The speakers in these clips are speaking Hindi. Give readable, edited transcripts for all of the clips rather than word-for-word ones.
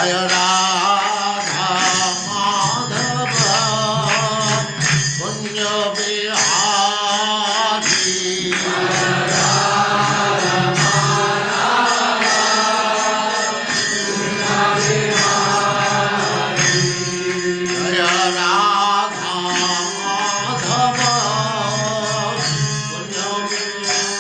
जय राधा माधव कुंज बिहारी जय राधा माधव कुंज बिहारी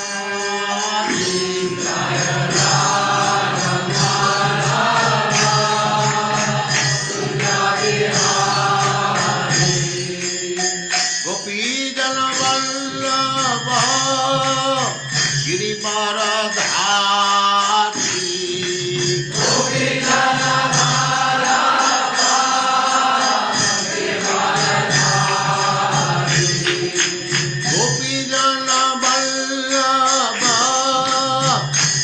गोपीजन वल्लभ गिरिवरधारी गोपीजन वल्लभ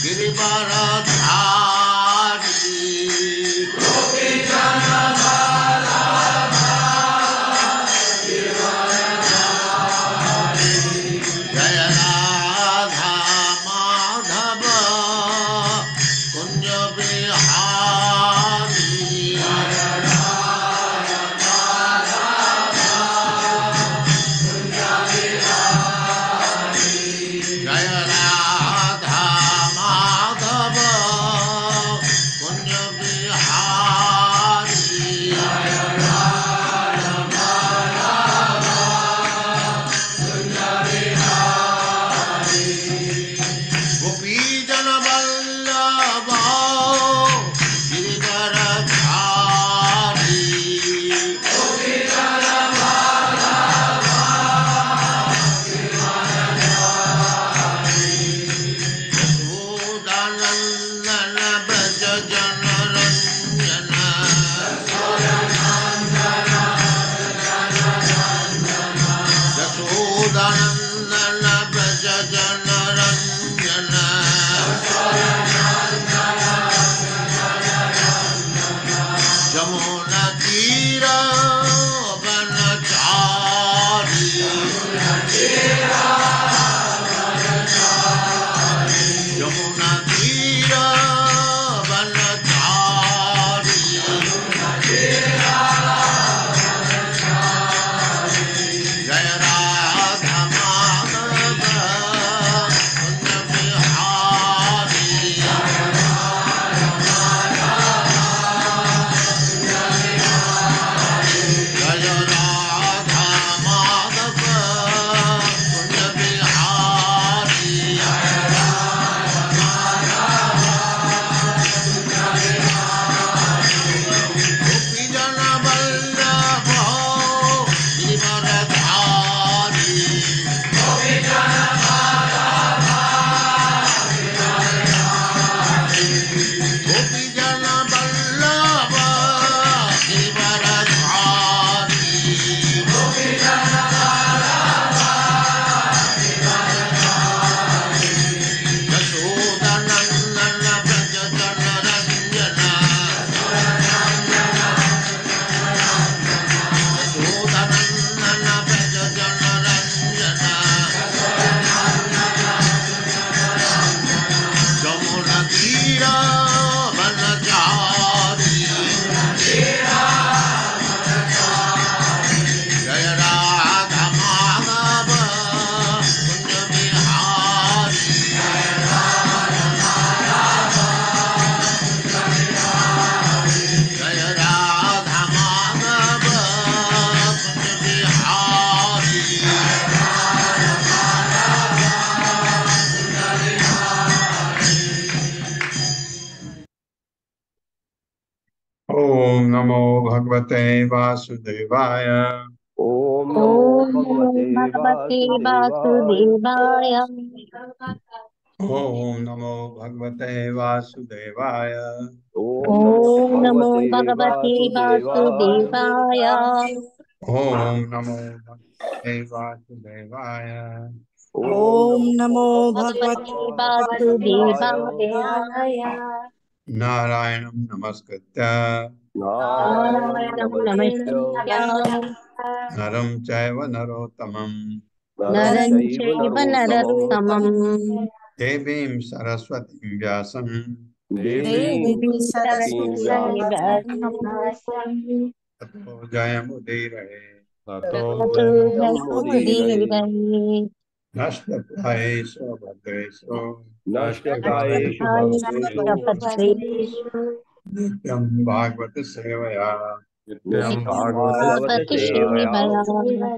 गिरिवरधारी जय राधा माधव कुंज बिहारी जय राधा माधव कुंज बिहारी गोपीजन वल्लभ गिरिवरधारी यशोदानंदन ब्रज जन रंजन यशोदानंदन ब्रज जन रंजन जमुना तीर वनचारी यमुना तीर वनचारी जय राधा माधव कुंज बिहारी जय राधा माधव कुंज बिहारी गोपीजन वल्लभ गिरिवरधारी गोपीजन वल्लभ गिरिवरधारी यशोदानंदन ब्रज जन रंजन यशोदानंदन ब्रज जन रंजन जमुना तीर वनचारी जय राधा माधव कुंज बिहारी जय राधा माधव कुंज बिहारी ओम नमो भगवते वासुदेवाय। ओम नमो ओम भगवते भगवते वासुदेवाय। वासुदेवाय। ओम नमो भगवते वासुदेवाय। ओम नमो ओम नमो भगवते भगवते वासुदेवाय। वासुदेवाय। ओम नमो भगवते वासुदेवाय। ओम नमो भगवते भगवते वासुदेवाय। वासुदेवाय। नारायणं नमस्कृत्य नारायणं नारायणं नमस्कृत्य नमस्कृत्य नरं चैव नरोत्तमं नरं नरं चैव चैव नरोत्तमं नरोत्तमं देवीं सरस्वतीं व्यासं देवी सरस्वती सरस्वती ततो जयमुदीरये ततो नमोदीरये जयमुदीरये नष्टप्रायेषु भद्रेषु नष्टप्रायेषु भद्रेषु भद्रेषु नित्यं भागवत सेवया नित्यं भागवत भागवत सेवया सेवया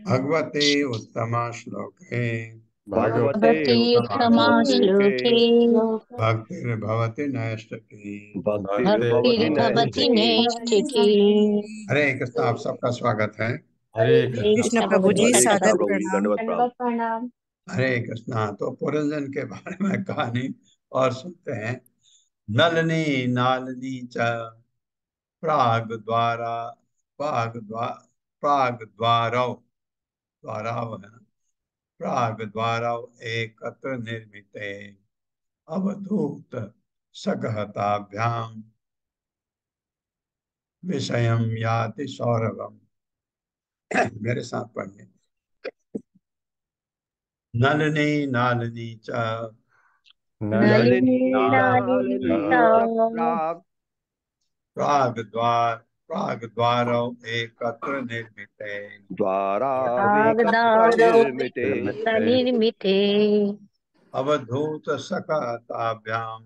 भगवते उत्तमा श्लोके भगवते भगवति उत्तम उत्तमा श्लोके श्लोके भक्तिर्भवति नैष्ठकी। भक्तिर्भवति भक्तिर्भवति नैष्ठिकी। नैष्ठिकी। हरे कृष्ण, आप सबका स्वागत है। हरे हरे कृष्ण। कृष्ण कृष्ण प्रभु प्रभु जी, जी, कृष्ण सादर प्रभु जी, प्रणाम। दंडवत प्रणाम। हरे कृष्णा। तो पुरंजन के बारे में कहानी और सुनते हैं। नलनी नालनी च प्राग द्वारा प्राग द्वारौ द्वाराव है ना, प्राग द्वारौ एकत्र निर्मिते अवधूत सगहताभ्याम विषयम याति सौरभम। मेरे साथ पढ़िए। नलनी नालनी च नलिनी नलिनी नालिनी नालिनी च च प्राक् प्राग द्वार प्राग द्वारौ एकत्र निर्मिते द्वारावेकत्र कागदारौ निर्मिते निर्मिते अवधूत सकताभ्याम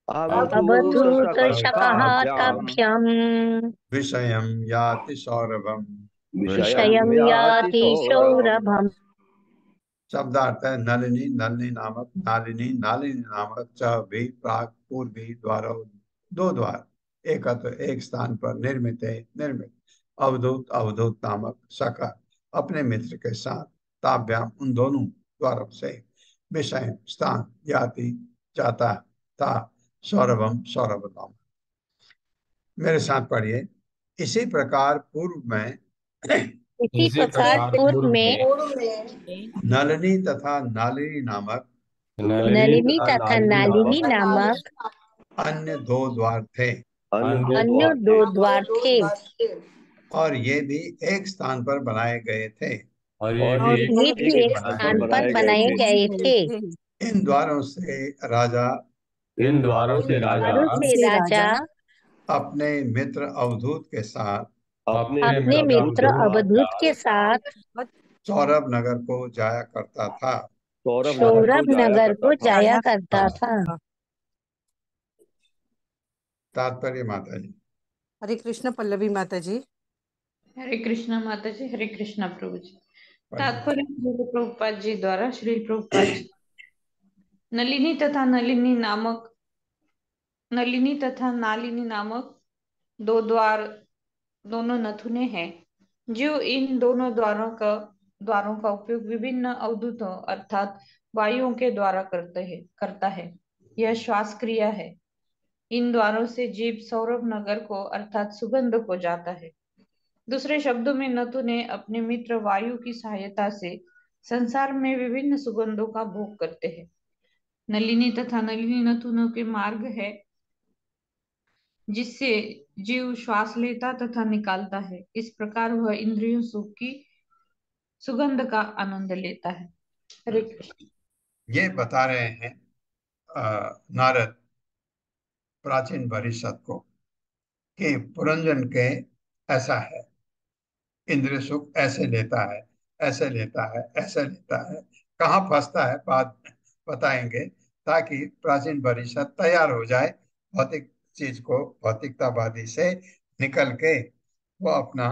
अवधूत अवधूत सकल्पाभ्याम् शकहाताभ्याम् विषयम याति सौरभम। विषयं विषयं याति याति सौरभम्। सौरभम्। शब्दार्थ है नलिनी नलिनी नामक, नालिनी नालिनी नामक, च भी प्राग पूर्वी द्वारों दो द्वार, एकत्र एक स्थान पर निर्मित निर्मित अवधूत अवधूत नामक सखा अपने मित्र के साथ ताभ्याम उन दोनों द्वारों से विषय स्थान याति जाता था सौरभम सौरभ नाम। मेरे साथ पढ़िए। इसी प्रकार पूर्व में इसी प्रकार पूर्व में नलिनी तथा नालिनी नामक नलिनी तथा नालिनी नामक अन्य दो द्वार थे अन्य दो अन्य द्वार दो थे द्वार थे और ये भी एक स्थान पर बनाए गए थे। और और ये ये एक भी एक स्थान पर स्थान पर बनाए गए बनाए थे। गए थे। इन द्वारों से राजा इन द्वारों से राजा द्वारों से राजा अपने मित्र अवधूत के साथ अपने अपने मित्र मित्र अवधूत के अवधूत साथ के साथ सौरभ नगर को जाया करता था। सौरभ नगर को सौरभ जाया नगर करता को था। जाया करता था। तात्पर्य माता जी। हरे कृष्ण पल्लवी माता जी। हरे कृष्णा माता जी, हरे कृष्णा प्रभु जी। तात्पर्य श्रील प्रभुपाद जी द्वारा श्रील प्रभुपाद जी नलिनी तथा नालिनी नामक दो द्वार दोनों नथुने हैं जो इन दोनों द्वारों का उपयोग विभिन्न अवधूतों अर्थात वायुओं के द्वारा करता है। यह श्वास क्रिया है। इन द्वारों से जीव सौरभ नगर को अर्थात सुगंध को जाता है। दूसरे शब्दों में नथु ने अपने मित्र वायु की सहायता से संसार में विभिन्न सुगंधों का भोग करते हैं। नलिनी तथा नलिनी नथुनों के मार्ग है जिससे जीव श्वास लेता तथा निकालता है। इस प्रकार वह इंद्रियों सुख की सुगंध का आनंद लेता है। हरे कृष्ण। ये बता रहे हैं नारद प्राचीन परिषद को कि पुरंजन के ऐसा है, इंद्रिय सुख ऐसे लेता है, ऐसे लेता है, ऐसे लेता है, कहाँ फंसता है बात में बताएंगे ताकि प्राचीन परिषद तैयार हो जाए भौतिक चीज को भौतिकतावादी से निकल के वो अपना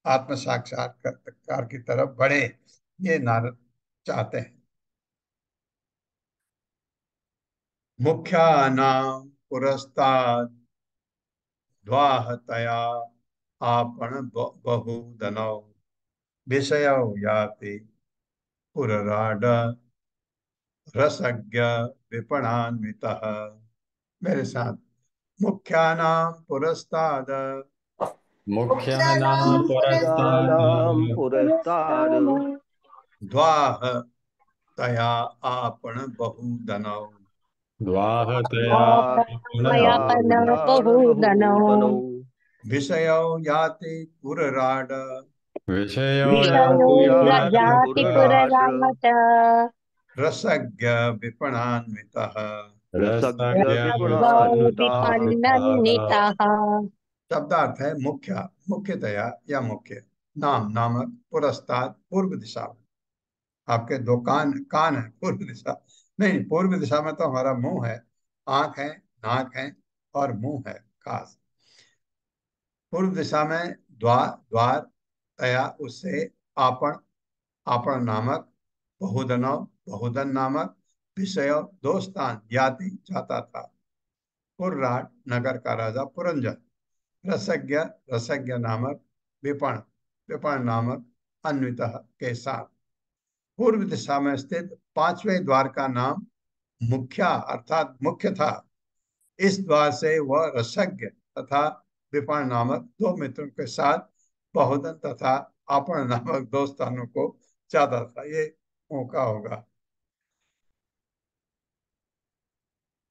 आत्म साक्षात्कार की तरफ बढ़े। ये नारद चाहते हैं। मुख्यानां पुरस्ताद् द्वाहतया आपण बहुधनौ विषयौ याति पुरराड रसज्ञ विपणान्वितः। मेरे साथ। मुख्यानां पुरस्ताद मुख्यानां पुरस्ताद् द्वाह तया आपण बहुधनौ द्वाहतया मया पन बहुधनौ बहुधनौ विषयौ याति पुरराड विषयो विषयो याति जाति पुरराट पुररामच रसज्ञ विपणान्वितः। विपन्नन्निताः। शब्दार्थ है मुख्य, मुख्यतया या मुख्य। नाम, नामक, पुरस्ताद, पूर्व दिशा में। आपके दो कान कान है, पूर्व दिशा नहीं, पूर्व दिशा में तो हमारा मुंह है, आंख है, नाक है और मुंह है खास। पूर्व दिशा में द्वार, द्वार तया उससे आपण, आपण नामक, बहुधनव, बहुधन नामक, विषय दो स्थान याति जाता था। पुर्राट नगर का राजा पुरंजन, रसज्ञ, रसज्ञ नामक, विपण, विपण नामक, अन्वित के साथ। पूर्व दिशा में स्थित पांचवें द्वार का नाम मुख्या अर्थात मुख्य था। इस द्वार से वह रसज्ञ तथा विपण नामक दो मित्रों के साथ बहुधन तथा आपण नामक दो स्थानों को जाता था। ये मौका होगा।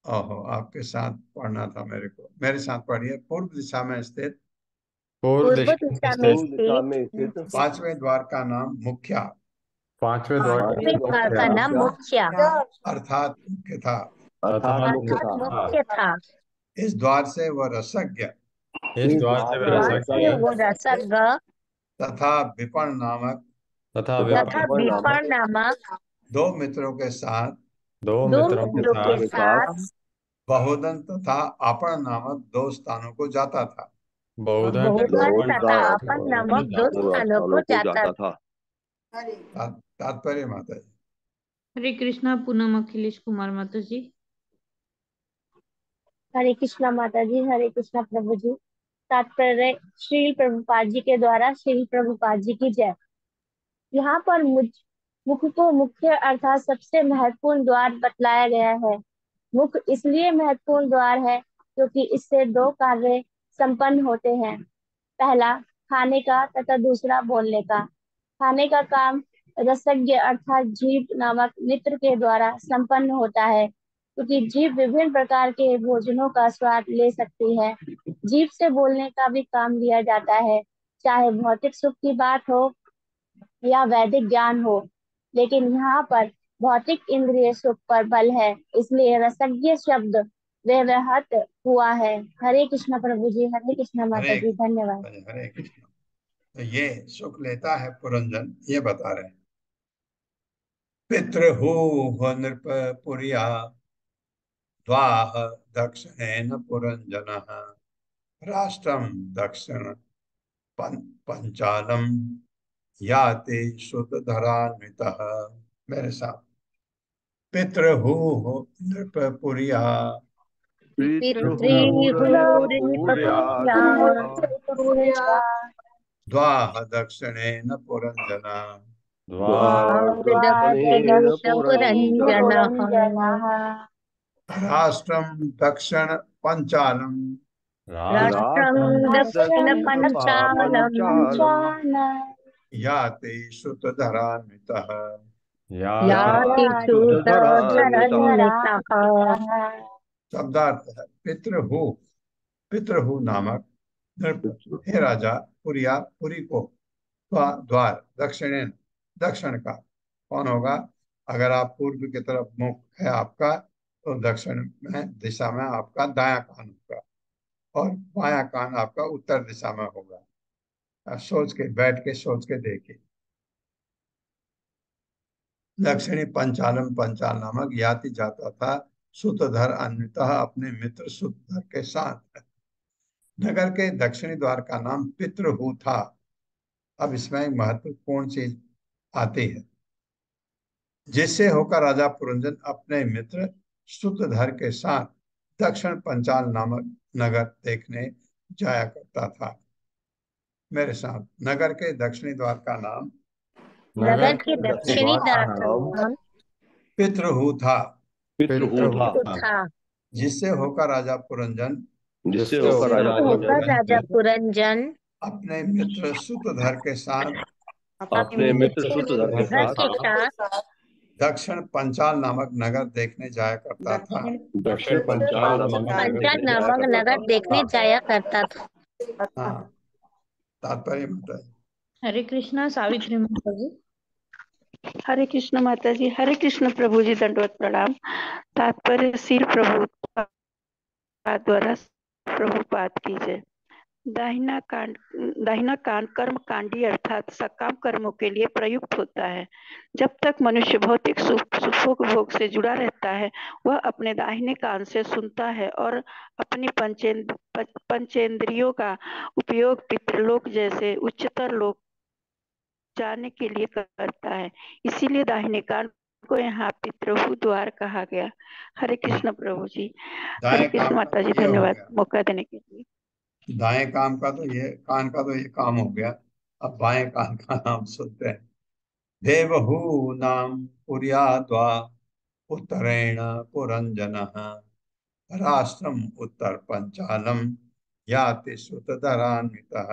ओहो, आपके साथ पढ़ना था मेरे को। मेरे साथ पढ़िए। पूर्व दिशा में स्थित पूर्व पूर्व दिशा में स्थित पांचवें द्वार का नाम मुख्या पांचवें द्वार पांचवें द्वार का नाम मुख्या अर्थात मुख्य था। अर्थात मुख्य था। इस द्वार से वह रसज्ञ इस द्वार से वे द्वार से वो रसज्ञ रसज्ञ तथा विपण नामक तथा तथा विपण नामक दो मित्रों के साथ दो दो मित्रों के मित्रों के साथ साथ बहुधन तथा आपण नामक दो स्थानों को जाता था। बहुधन बहुधन तथा तथा अपन नामक दो स्थानों को जाता था। तात्पर्य माता जी। हरे कृष्णा। पूनम अखिलेश कुमार माता जी। हरे कृष्णा माता जी, हरे कृष्णा प्रभु जी। तात्पर्य श्री प्रभुपाद जी के द्वारा श्री प्रभुपाद जी की जय। यहाँ पर मुख को मुख्य अर्थात सबसे महत्वपूर्ण द्वार बतलाया गया है। मुख इसलिए महत्वपूर्ण द्वार है क्योंकि इससे दो कार्य संपन्न होते हैं। पहला खाने का तथा दूसरा बोलने का। खाने का काम रसज्ञ अर्थात जीभ नामक मित्र के द्वारा संपन्न होता है क्योंकि जीभ विभिन्न प्रकार के भोजनों का स्वाद ले सकती है। जीभ से बोलने का भी काम लिया जाता है, चाहे भौतिक सुख की बात हो या वैदिक ज्ञान हो, लेकिन यहाँ पर भौतिक इंद्रिय सुख पर बल है, इसलिए रसज्ञ शब्द व्यवहत हुआ है। हरे कृष्ण प्रभु जी, हरे कृष्ण माता जी, धन्यवाद। हरे कृष्ण। तो ये सुख लेता है पुरंजन, ये बता रहे हैं। पितृहु नृपपुरिया द्वाह दक्षिणेन पुरंजनः राष्ट्रम दक्षिण पंचालम याति सुतधरान्वितः। मेरे साथ। पितृहु नृपपुरिया द्वाह दक्षिणेन पुरंजना राष्ट्रम दक्षिण पंचालम राष्ट्रं दक्षिण पंचालम याति सुतधरान्वितः याति सुतधरान्वितः। शब्दार्थ है पितृहु, पितृहु नामक नृप, हे राजा, पुरिया पुरी को, द्वार दक्षिणेन दक्षिण का। कौन होगा? अगर आप पूर्व की तरफ मुख है आपका तो दक्षिण में दिशा में आपका दायां कान होगा और बायां कान आपका उत्तर दिशा में होगा। सोच के बैठ के सोच के देखिए। दक्षिणी पंचालम, पंचाल नामक याति जाता था सुतधर अन्वितः अपने मित्र सुतधर के साथ। नगर के दक्षिणी द्वार का नाम पितृहु था। अब इसमें एक महत्वपूर्ण चीज आती है। जिससे होकर राजा पुरंजन अपने मित्र सुतधर के साथ दक्षिण पंचाल नामक नगर देखने जाया करता था। मेरे साथ। नगर के दक्षिणी द्वार का नाम नगर के दक्षिणी द्वार का नाम पितृहु था। पितृहु था। जिससे होकर राजा पुरंजन राजा पुरंजन अपने मित्र सुतधर के साथ अपने मित्र सुतधर के साथ दक्षिण पंचाल नामक नगर देखने जाया करता था। दक्षिण पंचाल नामक नगर देखने जाया करता था। हाँ, तात्पर्य बताइए। हरे कृष्णा। सावित्री माता जी। हरे कृष्ण माता जी। हरे कृष्ण प्रभु जी, दंडवत प्रणाम। तात्पर्य श्री प्रभुपाद द्वारा प्रभुपाद की जय। दाहिना कान कर्म कांडी अर्थात सकाम कर्मों के लिए प्रयुक्त होता है। जब तक मनुष्य भौतिक सुख भोग से जुड़ा रहता है, वह अपने दाहिने कान से सुनता है और अपनी पंचेंद्रियों का उपयोग पितृलोक जैसे उच्चतर लोक जाने के लिए करता है। इसीलिए दाहिने कान को यहाँ पितृहु द्वार कहा गया। हरे कृष्ण प्रभु जी। हरे दाएं कृष्ण काम का माता तो जी, ये हो धन्यवाद गया, मौका देने के लिए। दाएं काम का तो ये कान का तो ये काम हो गया। अब बाएं कान का नाम सुनते हैं। देवहू नाम पुर्याद्वा उत्तरेण पुरंजन राष्ट्रम उत्तर पंचालम याति सुतधरान्वितः।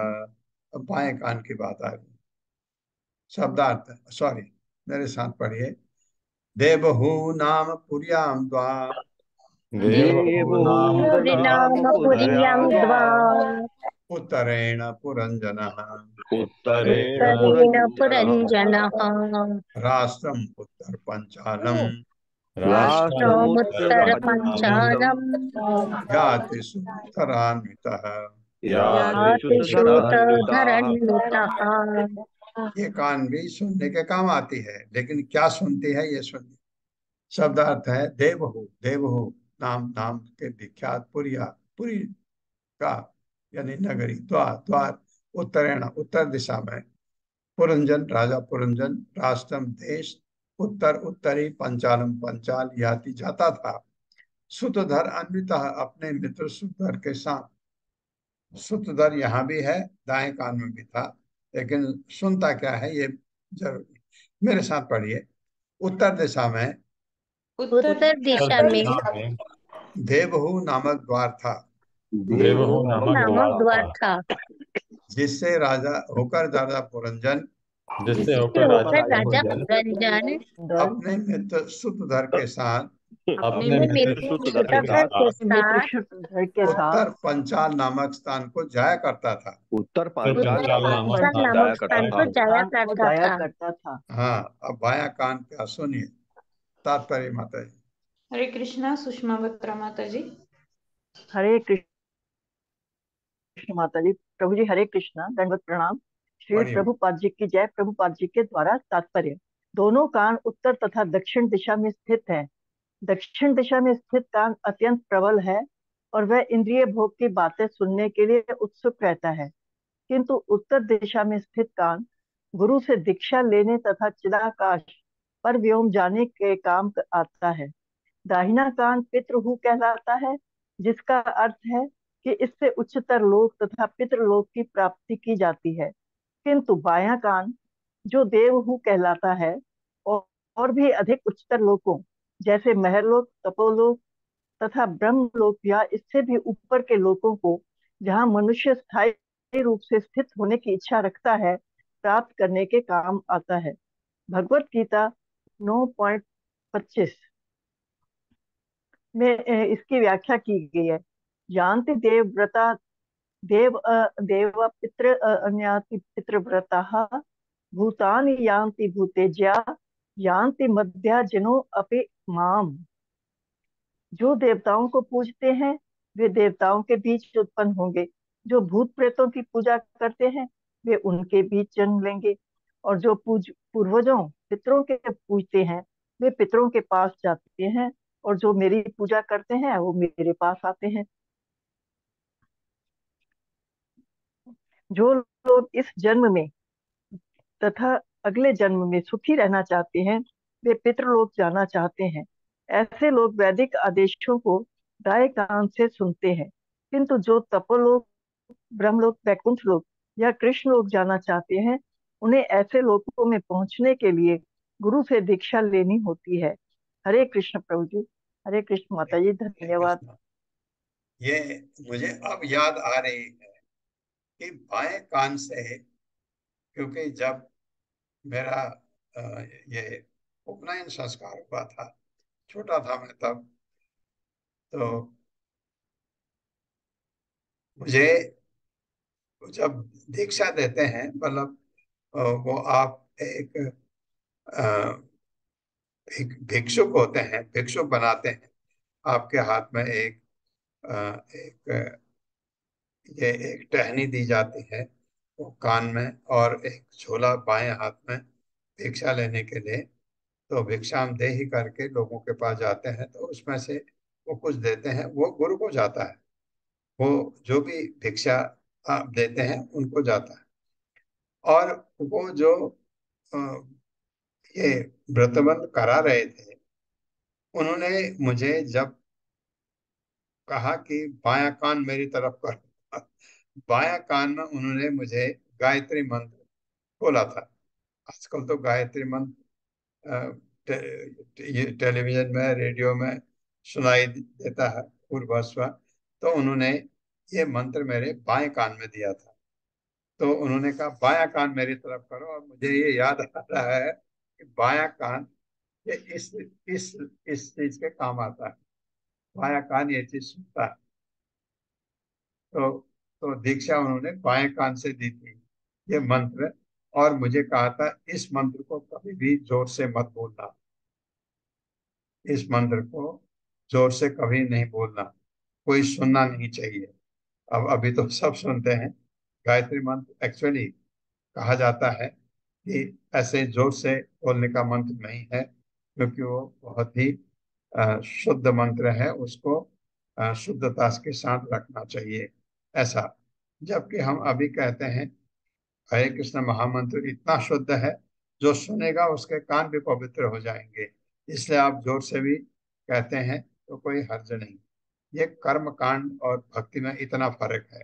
अब बाएं कान की बात आ गई। शब्दार्थ, सॉरी, मेरे साथ पढ़िए। देवहू नाम पुर्याम द्वा देवहू नाम नाम पुरीयं द्वा उत्तरेण पुरंजनः उत्तरेण उत्तरेण पुरञ्जनः राष्ट्रम उत्तर पंचालम राष्ट्रमुत्तर पंचालम राष्ट्रमुत्तरपञ्चालम् याति सुतरान्वितः। याति श्रुतधरन्वितः। ये कान भी सुनने के काम आती है, लेकिन क्या सुनती है ये सुनिए। शब्दार्थ है देवहू। देवहू नाम, नाम के विख्यात पुरिया, पुरी का यानी नगरी, द्वार, द्वार, उत्तरेण उत्तर दिशा में, पुरंजन राजा पुरंजन, राष्ट्रम देश, उत्तर उत्तरी, पंचालम पंचाल, याति जाता था, सुतधर अन्वित अपने मित्र सुतधर के साथ। सुतधर यहाँ भी है, दाएं कान में भी था, लेकिन सुनता क्या है ये जरूरी। मेरे साथ पढ़िए। उत्तर दिशा में उत्तर उत्तर दिशा उत्तर में दिशा में देवहू नामक द्वार था, देवहू नामक नामक द्वार द्वार था, था, जिससे राजा होकर राजा पुरंजन जिससे जिससे होकर राजा होकर राजा पुरंजन पुरंजन अपने मित्र सुतधर के साथ अपने अपने मित्र मित्र सुतधर के सुतकर के साथ साथ उत्तर पंचाल नामक स्थान को जाया करता था। उत्तर उत्तर पांचाल उत्तर पंचाल नामक नामक स्थान पांचाल को स्थान जाया नामक करता स्थान था। को जाया करता था। हाँ, अब बाया कान क्या सुनिए। तात्पर्य माता जी। हरे कृष्णा। सुषमा बत्रा माता जी। हरे कृष्ण माता जी। प्रभु जी, हरे कृष्णा, दंडवत प्रणाम। श्री पढ़िए। प्रभुपाद जी की जय। प्रभुपाद जी के द्वारा तात्पर्य। दोनों कान उत्तर तथा दक्षिण दिशा में स्थित हैं। दक्षिण दिशा में स्थित कान अत्यंत प्रबल है और वह इंद्रिय भोग की बातें सुनने के लिए उत्सुक रहता है, किंतु उत्तर दिशा में स्थित कान गुरु से दीक्षा लेने तथा चिदाकाश पर व्योम जाने के काम आता है। दाहिना कान पितृहु कहलाता है, जिसका अर्थ है कि इससे उच्चतर लोक तथा पितृलोक की प्राप्ति की जाती है। किंतु बायां कान जो देवहु कहलाता है, और भी अधिक उच्चतर लोकों जैसे महरलोक, तपोलोक तथा ब्रह्मलोक या इससे भी ऊपर के लोकों को, जहाँ मनुष्य स्थायी रूप से स्थित होने की इच्छा रखता है, प्राप्त करने के काम आता है। भगवत गीता 9.25 में इसकी व्याख्या की गई है। यान्ति देवव्रता देव पितृ अन्याति पितृव्रता भूतानि यान्ति भूतेज्या यान्ति मध्या जिनो अपि माम। जो देवताओं को पूजते हैं वे देवताओं के बीच उत्पन्न होंगे, जो भूत प्रेतों की पूजा करते हैं वे उनके बीच जन्म लेंगे, और जो पूर्वजों पितरों के पूजते हैं वे पितरों के पास जाते हैं, और जो मेरी पूजा करते हैं वो मेरे पास आते हैं। जो लोग इस जन्म में तथा अगले जन्म में सुखी रहना चाहते हैं, वे पितृलोक जाना चाहते हैं। ऐसे लोग वैदिक आदेशों को दाएं कान से सुनते हैं, किंतु जो तपोलोक, ब्रह्मलोक, वैकुंठ लोक या कृष्ण लोक जाना चाहते हैं, उन्हें ऐसे लोकों में पहुंचने के लिए गुरु से दीक्षा लेनी होती है। हरे कृष्ण प्रभु जी। हरे कृष्ण माता जी, हरे धन्यवाद। कृष्ण। ये मुझे अब याद आ रही है कि बाएं कान से, क्योंकि जब मेरा ये उपनयन संस्कार हुआ था, छोटा था मैं तब, तो मुझे जब दीक्षा देते हैं, मतलब वो आप एक एक भिक्षुक होते हैं, भिक्षुक बनाते हैं। आपके हाथ में एक ये एक टहनी दी जाती है वो कान में, और एक झोला बाएं हाथ में भिक्षा लेने के लिए। तो भिक्षाम देहि करके लोगों के पास जाते हैं, तो उसमें से वो कुछ देते हैं, वो गुरु को जाता है। वो जो भी भिक्षा आप देते हैं उनको जाता है। और वो जो अ, ये व्रतबंध करा रहे थे, उन्होंने मुझे जब कहा कि बायां कान मेरी तरफ कर, बायां कान में उन्होंने मुझे गायत्री मंत्र बोला था। आजकल तो गायत्री मंत्र ये टेलीविजन में, रेडियो में सुनाई देता है पूर्वस्व। तो उन्होंने ये मंत्र मेरे बाएं कान में दिया था। तो उन्होंने कहा बायां कान मेरी तरफ करो, और मुझे ये याद आ रहा है कि बायां कान ये इस चीज के काम आता है। बायां कान ये चीज सुनता है। तो दीक्षा उन्होंने बाएं कान से दी थी ये मंत्र। और मुझे कहा था इस मंत्र को कभी भी जोर से मत बोलना, इस मंत्र को जोर से कभी नहीं बोलना, कोई सुनना नहीं चाहिए। अब अभी तो सब सुनते हैं। गायत्री मंत्र एक्चुअली कहा जाता है कि ऐसे जोर से बोलने का मंत्र नहीं है, क्योंकि वो बहुत ही शुद्ध मंत्र है। उसको शुद्धता के साथ रखना चाहिए ऐसा। जबकि हम अभी कहते हैं हरे कृष्ण महामंत्र इतना शुद्ध है, जो सुनेगा उसके कान भी पवित्र हो जाएंगे। इसलिए आप जोर से भी कहते हैं तो कोई हर्ज नहीं। ये कर्म कांड और भक्ति में इतना फर्क है।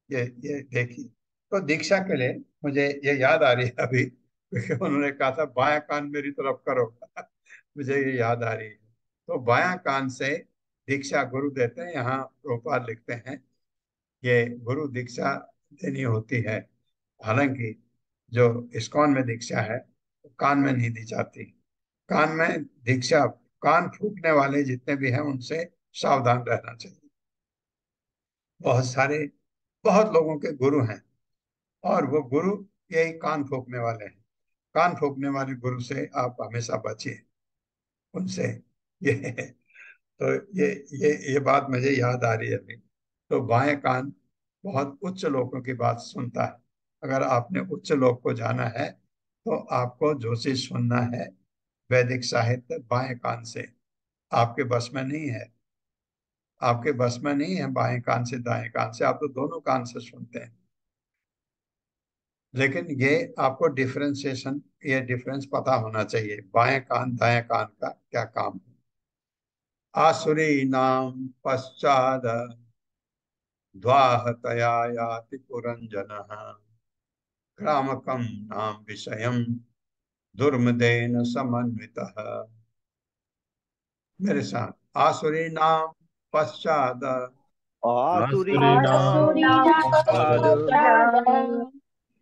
ये देखिए। तो दीक्षा के लिए मुझे ये याद आ रही है अभी, क्योंकि उन्होंने कहा था बायां कान मेरी तरफ करो। मुझे ये याद आ रही है। तो बायां कान से दीक्षा गुरु देते हैं। यहाँ प्रोपाल लिखते हैं ये गुरु दीक्षा देनी होती है। हालांकि जो इस्कॉन में दीक्षा है वो कान में नहीं दी जाती। कान में दीक्षा, कान फूकने वाले जितने भी हैं उनसे सावधान रहना चाहिए। बहुत सारे, बहुत लोगों के गुरु हैं, और वो गुरु यही कान फूकने वाले हैं। कान फूकने वाले गुरु से आप हमेशा बचिए, उनसे। ये तो ये बात मुझे याद आ रही है अभी। तो बाएं कान बहुत उच्च लोगों की बात सुनता है। अगर आपने उच्च लोग को जाना है तो आपको जो चीज सुनना है वैदिक साहित्य बाएं कान से। आपके बस में नहीं है, आपके बस में नहीं है बाएं कान से दाएं कान से। आप तो दोनों कान से सुनते हैं। लेकिन ये आपको डिफरेंशिएशन, ये डिफरेंस पता होना चाहिए बाएं कान दाएं कान का क्या काम है। आसुरी नाम पश्चाद द्वाहतया याति पुरंजनः क्रामकं नाम विषयं दुर्मदेन समन्वितः। मेरे साथ, आसुरी नाम पश्चाद आसुरीणां पश्चाद्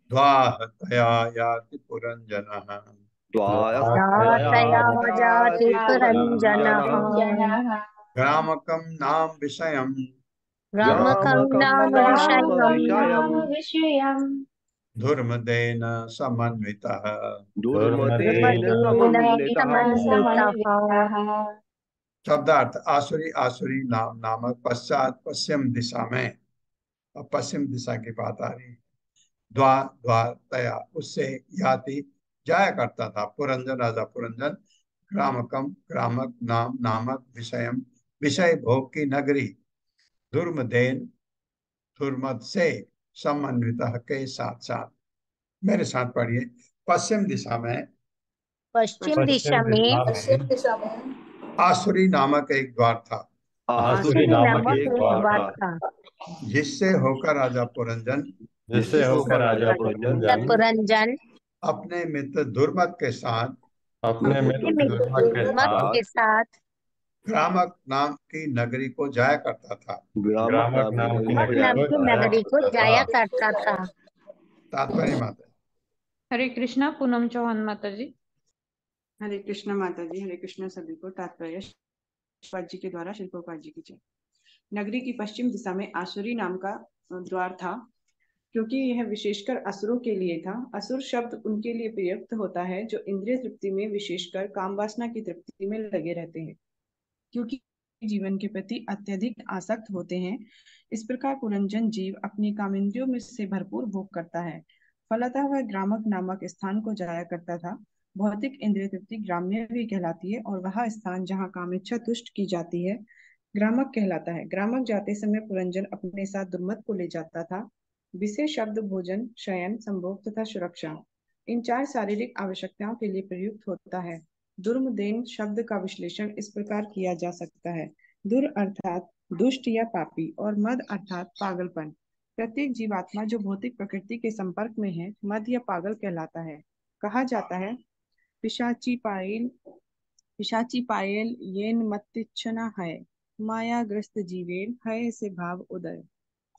द्वाहतया याति पुरंजनः द्वारकया जाति पुरञ्जनः ग्रामकं नाम विषयं रामकं नाम विषयम् धुर्मदेन समन्वितः। दुर्मतेन समन्वितः। शब्दार्थ आसुरी, आसुरी नाम नामक पश्चात पश्चिम दिशा में, अब पश्चिम दिशा की बात आ रही है। द्वार तया उससे याति जाया करता था पुरंजन, राजा पुरंजन। ग्रामकम ग्रामक नाम नामक विषयम विषय भोग की नगरी दुर्मदेन दुर्मद से समन्वित के साथ साथ। मेरे साथ पढ़िए। पश्चिम दिशा में, पश्चिम दिशा में आसुरी नामक एक द्वार था, आसुरी आसुरी नामक नामक एक एक द्वार द्वार था, था, जिससे होकर राजा पुरंजन जिससे होकर राजा पुरंजन पुरंजन अपने मित्र दुर्मद के साथ अपने मित्र अपने दुर्मद के मत साथ के साथ ग्रामक नाम की नगरी को जाया करता था। ग्रामक नाम की मत नाम की नगरी को जाया करता था। तात्पर्य माता। हरे कृष्णा। पूनम चौहान माता जी। हरे कृष्ण माता जी। हरे कृष्ण सभी को। तात्पर्य शिवाजी जी के द्वारा शिल्पोपाद जी की जय। नगरी की पश्चिम दिशा में आसुरी नाम का द्वार था, क्योंकि यह विशेषकर असुरों के लिए था। असुर शब्द उनके लिए प्रयुक्त होता है जो इंद्रिय तृप्ति में, विशेषकर काम वासना की तृप्ति में लगे रहते हैं, क्योंकि जीवन के प्रति अत्यधिक आसक्त होते हैं। इस प्रकार पुरंजन जीव अपनी कामेंद्रियों में से भरपूर भोग करता है। फलतः वह ग्रामक नामक स्थान को जाया करता था। भौतिक इंद्रिय तृप्ति ग्राम्य भी कहलाती है और वह स्थान जहाँ कामेच्छा तुष्ट की जाती है ग्रामक कहलाता है। ग्रामक जाते समय पुरंजन अपने साथ दुर्मत को ले जाता था। विशेष शब्द भोजन, शयन, संभोग तथा सुरक्षा इन चार शारीरिक आवश्यकताओं के लिए प्रयुक्त होता है। दुर्मदेन शब्द का विश्लेषण इस प्रकार किया जा सकता है। दुर अर्थात दुष्ट या पापी और मद अर्थात पागलपन। प्रत्येक जीवात्मा जो भौतिक प्रकृति के संपर्क में है मद या पागल कहलाता है। कहा जाता है पिशाची पायल पिशाची पायल येन मत्तिच्छना है, मायाग्रस्त जीवेन है से भाव उदय।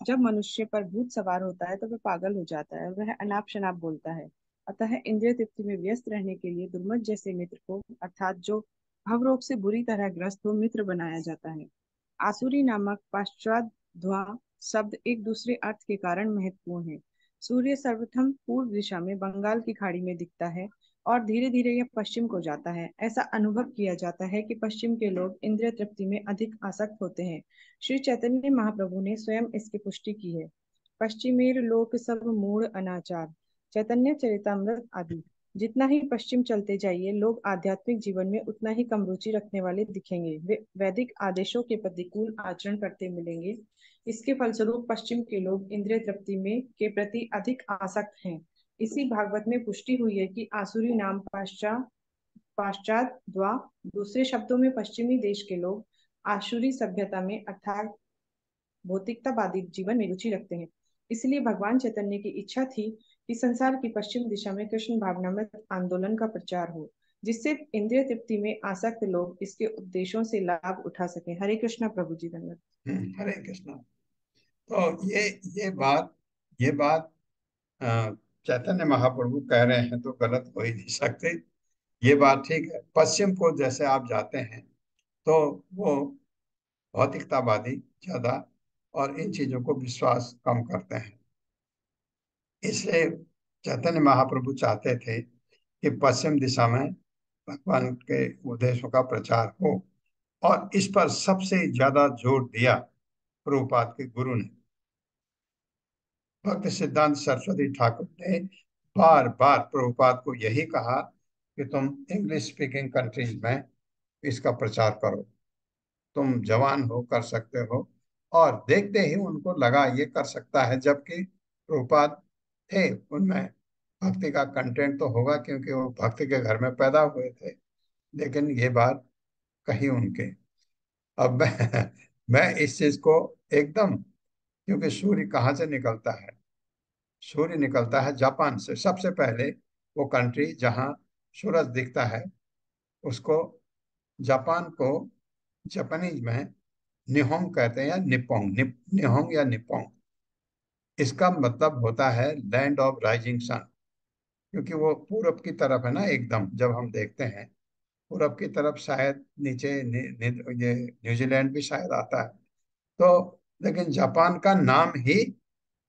जब मनुष्य पर भूत सवार होता है तो वह पागल हो जाता है, वह अनाप शनाप बोलता है। अतः इंद्रिय तृप्ति में व्यस्त रहने के लिए दुर्मत जैसे मित्र को, अर्थात जो भवरोग से बुरी तरह ग्रस्त हो, मित्र बनाया जाता है। आसुरी नामक पाश्चात ध्वा शब्द एक दूसरे अर्थ के कारण महत्वपूर्ण है। सूर्य सर्वप्रथम पूर्व दिशा में बंगाल की खाड़ी में दिखता है और धीरे धीरे यह पश्चिम को जाता है। ऐसा अनुभव किया जाता है कि पश्चिम के लोग इंद्रिय तृप्ति में अधिक आसक्त होते हैं। श्री चैतन्य महाप्रभु ने स्वयं इसकी पुष्टि की है। पश्चिमेर लोक सब मूढ़ अनाचार, चैतन्य चरितमृत आदि। जितना ही पश्चिम चलते जाइए लोग आध्यात्मिक जीवन में उतना ही कम रुचि रखने वाले दिखेंगे। वे वैदिक आदेशों के प्रतिकूल आचरण करते मिलेंगे। इसके फलस्वरूप पश्चिम के लोग इंद्रिय तृप्ति में के प्रति अधिक आसक्त हैं। इसी भागवत में पुष्टि हुई है कि आसुरी नाम पश्चात द्वा, दूसरे शब्दों में पश्चिमी देश के लोग आसुरी सभ्यता में अर्थात भौतिकतावादी जीवन में रुचि रखते हैं। इसलिए भगवान चैतन्य की इच्छा थी कि संसार की पश्चिम दिशा में कृष्ण भावनामृत आंदोलन का प्रचार हो, जिससे इंद्रिय तृप्ति में आसक्त लोग इसके उपदेशों से लाभ उठा सकें। हरे कृष्णा प्रभु जी धन्यवाद। हरे कृष्णा। तो ये बात चैतन्य महाप्रभु कह रहे हैं तो गलत हो ही नहीं सकते। ये बात ठीक है। पश्चिम को जैसे आप जाते हैं तो वो भौतिकतावादी ज्यादा और इन चीजों को विश्वास कम करते हैं। इसलिए चैतन्य महाप्रभु चाहते थे कि पश्चिम दिशा में भगवान के उपदेशों का प्रचार हो, और इस पर सबसे ज्यादा जोर दिया प्रभुपाद के गुरु ने। भक्त सिद्धांत सरस्वती ठाकुर ने बार बार प्रभुपाद को यही कहा कि तुम इंग्लिश स्पीकिंग कंट्रीज में इसका प्रचार करो, तुम जवान हो, कर सकते हो। और देखते ही उनको लगा ये कर सकता है, जबकि प्रभुपाद थे उनमें भक्ति का कंटेंट तो होगा क्योंकि वो भक्ति के घर में पैदा हुए थे, लेकिन ये बात कही उनके। अब मैं इस चीज को एकदम, क्योंकि सूर्य कहाँ से निकलता है? सूर्य निकलता है जापान से। सबसे पहले वो कंट्री जहाँ सूरज दिखता है उसको, जापान को जापानीज में निहोंग कहते हैं, या निहोंग या निपोंग। इसका मतलब होता है लैंड ऑफ राइजिंग सन, क्योंकि वो पूरब की तरफ है ना एकदम। जब हम देखते हैं पूरब की तरफ, शायद नीचे ये न्यूजीलैंड भी शायद आता है। तो लेकिन जापान का नाम ही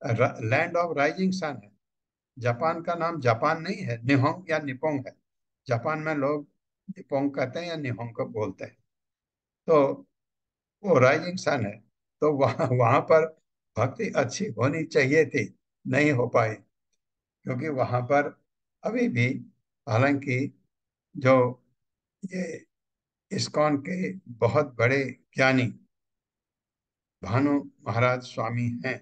लैंड ऑफ राइजिंग सन है। जापान का नाम जापान नहीं है, निहोंग या निपोंग है। जापान में लोग निपोंग कहते हैं या निहोंग को बोलते हैं। तो वो राइजिंग सन है। तो वहाँ वहाँ पर भक्ति अच्छी होनी चाहिए थी, नहीं हो पाई, क्योंकि वहाँ पर अभी भी, हालांकि जो ये इस्कॉन के बहुत बड़े ज्ञानी भानु महाराज स्वामी हैं,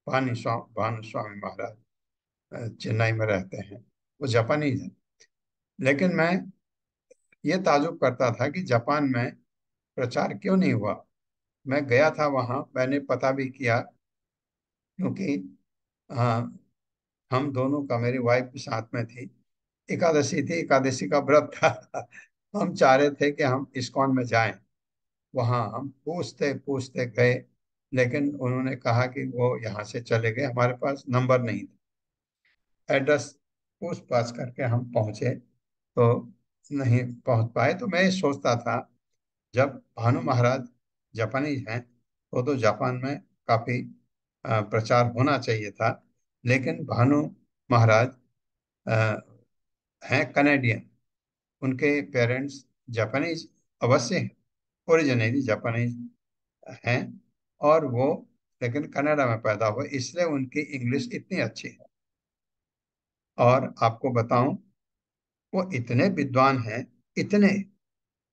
भानु स्वामी महाराज चेन्नई में रहते हैं, वो जापानीज हैं। लेकिन मैं ये ताजुब करता था कि जापान में प्रचार क्यों नहीं हुआ। मैं गया था वहाँ, मैंने पता भी किया, क्योंकि हाँ, हम दोनों का, मेरी वाइफ भी साथ में थी, एकादशी थी, एकादशी का व्रत था। हम चाह रहे थे कि हम इस्कॉन में जाएं। वहाँ हम पूछते पूछते गए, लेकिन उन्होंने कहा कि वो यहाँ से चले गए, हमारे पास नंबर नहीं था। एड्रेस पूछ पाछ करके हम पहुँचे तो नहीं पहुँच पाए। तो मैं सोचता था, जब भानु महाराज जापानी हैं तो जापान में काफी प्रचार होना चाहिए था। लेकिन भानु महाराज अ, हैं कनेडियन, उनके पेरेंट्स जापानीज अवश्य हैं, ओरिजिनली जापानीज हैं, और वो लेकिन कनाडा में पैदा हुए, इसलिए उनकी इंग्लिश इतनी अच्छी है। और आपको बताऊं, वो इतने विद्वान हैं, इतने,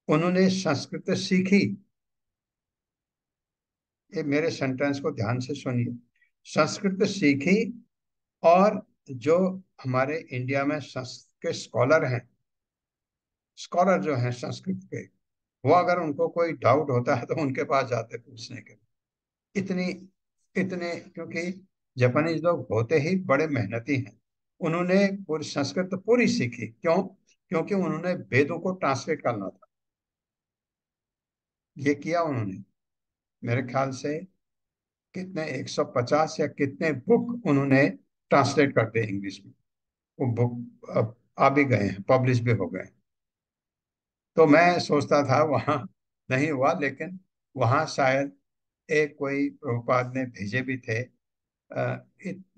उन्होंने संस्कृत सीखी। ये मेरे सेंटेंस को ध्यान से सुनिए, संस्कृत सीखी। और जो हमारे इंडिया में संस्कृत के स्कॉलर हैं, स्कॉलर जो हैं संस्कृत के, वो अगर उनको कोई डाउट होता है तो उनके पास जाते पूछने के। इतनी इतने, क्योंकि जापानीज लोग होते ही बड़े मेहनती हैं। उन्होंने पूरी संस्कृत पूरी सीखी, क्यों? क्योंकि उन्होंने वेदों को ट्रांसलेट करना था। ये किया उन्होंने, मेरे ख्याल से कितने 150 या कितने बुक उन्होंने ट्रांसलेट कर दिए इंग्लिश में। वो बुक अब आ भी गए हैं, पब्लिश भी हो गए। तो मैं सोचता था वहाँ नहीं हुआ, लेकिन वहाँ शायद एक कोई प्रभुपाद ने भेजे भी थे।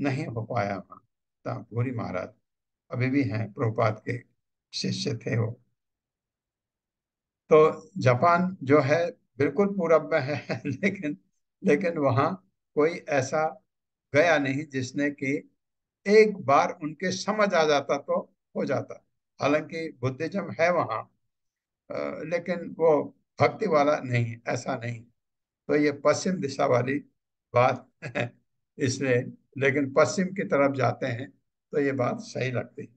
नहीं हो पाया वहाँ। भूरी महाराज अभी भी हैं, प्रभुपाद के शिष्य थे वो। तो जापान जो है बिल्कुल पूरब में है लेकिन लेकिन वहाँ कोई ऐसा गया नहीं जिसने कि एक बार उनके समझ आ जाता तो हो जाता। हालांकि बुद्धिज्म है वहाँ, लेकिन वो भक्ति वाला नहीं, ऐसा नहीं। तो ये पश्चिम दिशा वाली बात है, इसलिए। लेकिन पश्चिम की तरफ जाते हैं तो ये बात सही लगती है।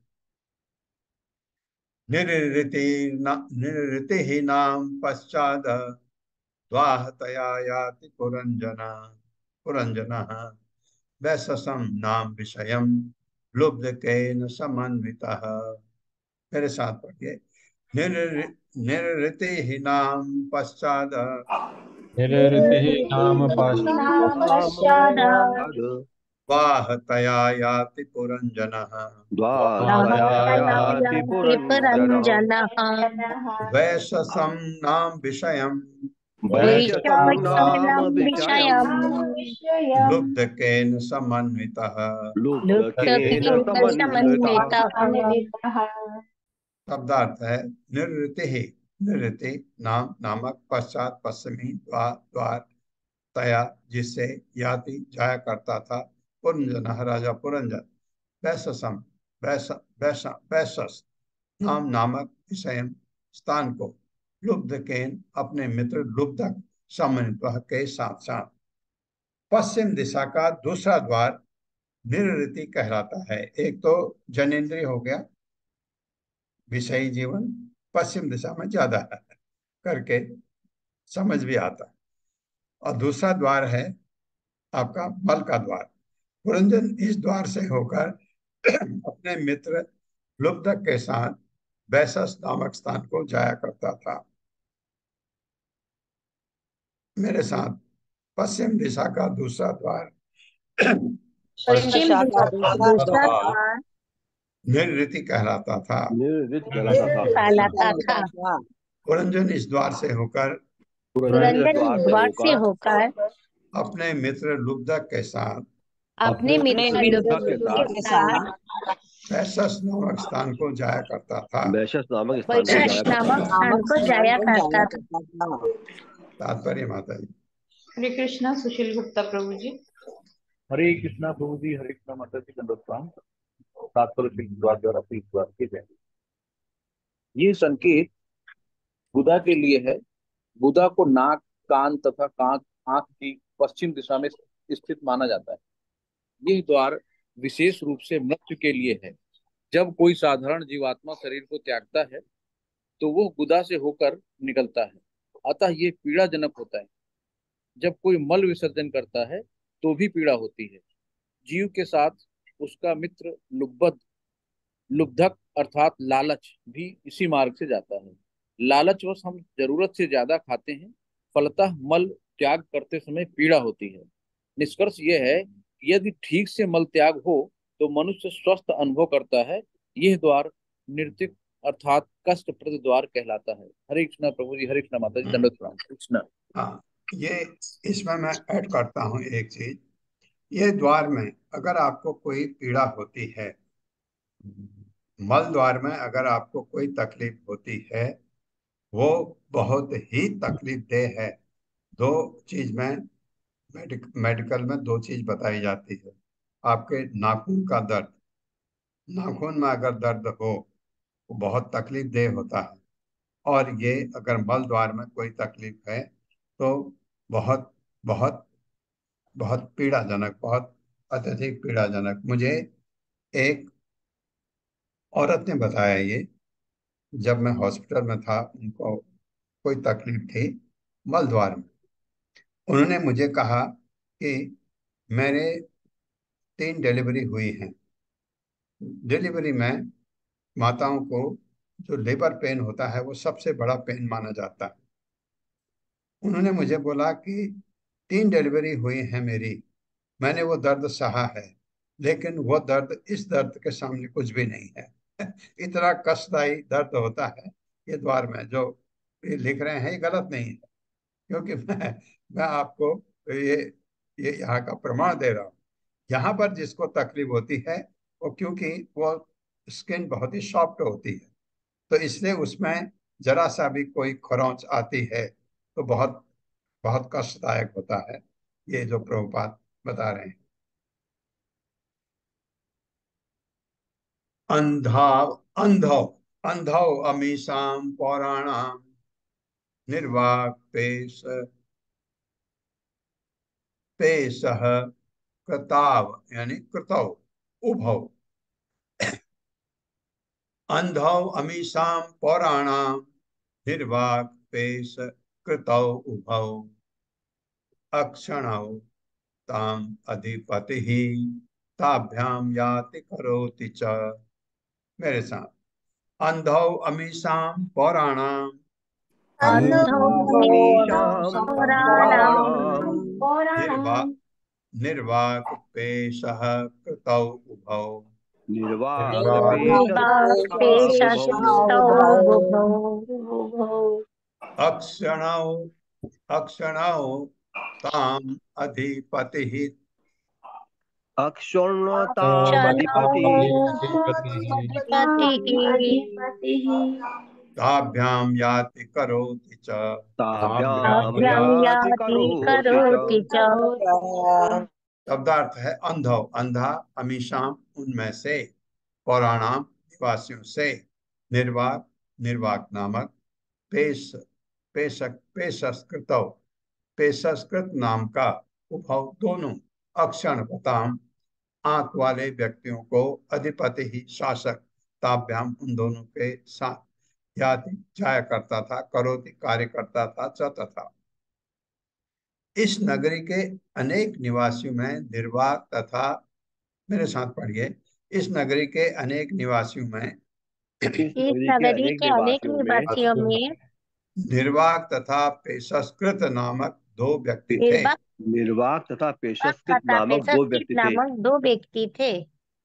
निरृति ही नाम पश्चाद द्वाह तया याति पुरंजना पुरंजनः वैससं नाम विषयम लुब्धकेन समन्वितः। मेरे साथ पढ़िए। निरृति ही नाम पश्चाद निरृतिः नाम पश्चाद वाह तया याति पुरंजनः याति पुरंजनः वैशसं नाम विषयम् वैशसं नाम विषयम् विषयम् लुब्धकेन समन्वितः। लुब्धकेन समन्वितः शब्दार्थ है निरृति ही, निरृति नाम नामक, पश्चात पश्चिमी, द्वार द्वार, तया जिससे, याति जाया करता था, पुरंजन राजा पुरंजन, वैससम वैसस नाम नामक, विषय स्थान को, लुब्धकेन अपने मित्र लुब्धक, समन्वित के साथ साथ। पश्चिम दिशा का दूसरा द्वार निरृति कहलाता है। एक तो जनेन्द्रिय हो गया, विषयी जीवन पश्चिम दिशा में ज्यादा है करके समझ भी आता है। और दूसरा द्वार है आपका बल का द्वार। पुरंजन इस द्वार से होकर अपने मित्र लुब्धक के साथ वैशस नामक स्थान को जाया करता था। मेरे साथ, पश्चिम दिशा का दूसरा द्वार पश्चिम दिशा का दूसरा द्वार निरृति कहलाता था। कहलाता था। पुरंजन इस द्वार से होकर पुरंजन इस द्वार से होकर अपने मित्र लुब्धक के साथ अपने मित्र लुब्धक के साथ वैशस नामक स्थान को जाया करता था। वैशस नामक स्थान को जाया करता था। तात्पर्य माता जी। हरे कृष्णा। सुशील गुप्ता प्रभु जी। हरे कृष्णा प्रभु जी, हरे कृष्णा माता जी, दंडोत्तम। तात्पर्य द्वारा की जय। ये संकेत बुधा के लिए है। बुधा को नाक, कान तथा आंख की पश्चिम दिशा में स्थित माना जाता है। यह द्वार विशेष रूप से मृत्यु के लिए है। जब कोई साधारण जीवात्मा शरीर को त्यागता है तो वो गुदा से होकर निकलता है, अतः ये पीड़ाजनक होता है। जब कोई मल विसर्जन करता है तो भी पीड़ा होती है। जीव के साथ उसका मित्र लुब्धक अर्थात लालच भी इसी मार्ग से जाता है। लालचवश हम जरूरत से ज्यादा खाते हैं, फलतः मल त्याग करते समय पीड़ा होती है। निष्कर्ष यह है कि यदि ठीक से मल त्याग हो तो मनुष्य स्वस्थ अनुभव करता है। यह द्वार निर्तिक अर्थात कष्टप्रद द्वार कहलाता है। हरे कृष्णा प्रभु जी, हरे कृष्णा माता जी, दंडवत प्रणाम। कृष्णा। हाँ, ये इसमें मैं ऐड करता हूँ एक चीज। ये द्वार में अगर आपको कोई पीड़ा होती है, मल द्वार में अगर आपको कोई तकलीफ होती है, वो बहुत ही तकलीफ देह है। दो चीज में मेडिकल में दो चीज बताई जाती है। आपके नाखून का दर्द, नाखून में अगर दर्द हो वो बहुत तकलीफ देह होता है, और ये अगर मल द्वार में कोई तकलीफ है तो बहुत बहुत बहुत पीड़ाजनक, बहुत अत्यधिक पीड़ाजनक। मुझे एक औरत ने बताया ये, जब मैं हॉस्पिटल में था, उनको कोई तकलीफ थी मल द्वार में। उन्होंने मुझे कहा कि मेरे 3 डिलीवरी हुई हैं। डिलीवरी में माताओं को जो लेबर पेन होता है वो सबसे बड़ा पेन माना जाता है। उन्होंने मुझे बोला कि 3 डिलीवरी हुई है मेरी, मैंने वो दर्द सहा है, लेकिन वो दर्द इस दर्द के सामने कुछ भी नहीं है। इतना कष्टदायी दर्द होता है ये द्वार में। जो ये लिख रहे हैं ये गलत नहीं है, क्योंकि मैं आपको ये ये यहाँ का प्रमाण दे रहा हूँ। यहाँ पर जिसको तकलीफ होती है वो, क्योंकि वो स्किन बहुत ही सॉफ्ट होती है, तो इसलिए उसमें जरा सा भी कोई खरोंच आती है तो बहुत बहुत कष्टदायक होता है। ये जो प्रभुपाद बता रहे हैं। अंधा अंधौ अंधौ अमीसाम पौराणाम निर्वाक पेश पेशः कृताव यानी कृतौ उभौ। अंधौ अमीसाम पौराणाम निर्वाक पेश कृतौ उभौ अक्षणौ ताम अधिपति ही ताभ्याम याति करोति च। मेरे साथ। अंधौ अमीसाम पौराणाम अंधो अमीशाम पुराणाम निर्वा पौराणाम निर्वाक पेशः कृतौ उभौ निर्वाक निर्वाक्पेशस्तौ बुभौ अक्षणौ अक्षणौ ताम अधिपति अक्षुण्णताम क्षणौ अधिपति अधिपतिः ताभ्याम याति करोति च। ताभ्याम ताभ्यां याति याति करोति च। करोति च। शब्दार्थ है अंधौ, अंधा, अमीशाम उनमें से, पौराणाम निवासियों से, निर्वाक निर्वाक नामक, पेश पेशक पेशस्कृतौ पेशस्कृत नाम का, उभव दोनों, अक्षण बताम आंख वाले व्यक्तियों को, अधिपति ही शासक, ताभ्याम उन दोनों के साथ, याति जाया करता था, करोति कार्य करता था, च तथा। इस नगरी के अनेक निवासियों में निर्वाक तथा, मेरे साथ पढ़िए, इस नगरी के अनेक निवासियों में इस इस नगरी के नगरी अनेक के अनेक निवासियों में निवासियों में निर्वाक तथा पेशस्कृत नामक 2 व्यक्ति थे। निर्वाक निर्वाक तथा पेशस्कृत तथा नामक 2 पेशस्कृत व्यक्ति थे। नामक 2 व्यक्ति थे।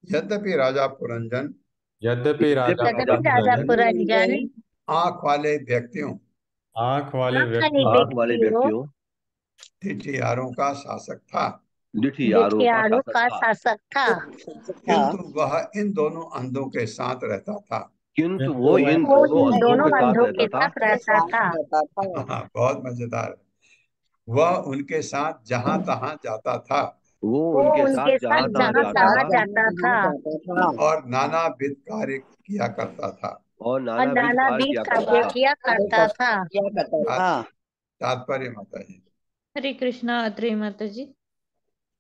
यद्यपि राजा पुरंजन यद्यपि राजा यद्यपि राजा पुरंजन पुरंजन आंख वाले व्यक्तियों, आंख वाले आँख वाले व्यक्तियों, आंख वाले व्यक्तियों व्यक्तियों, ठिठियारों का शासक था, डिठियारों का जेठियारों शासक का था, शासक था, किंतु वह इन दोनों अंधों के साथ रहता था। किंतु किंतु वो वह इन वो दोनों इन अंधों दोनों के साथ अंधों रहता के था। साथ रहता था। हाँ, बहुत मजेदार है। वह उनके साथ जहां तहां जाता था वो वो उनके साथ उनके साथ जहां तहां जहाँ जाता तहाँ था जाता था और नानाविध कार्य किया करता था। और और नानाविध कार्य नानाविध किया करता कार्य था। किया करता था। तात्पर्य माता जी। हरे कृष्णा अत्रेय माता जी।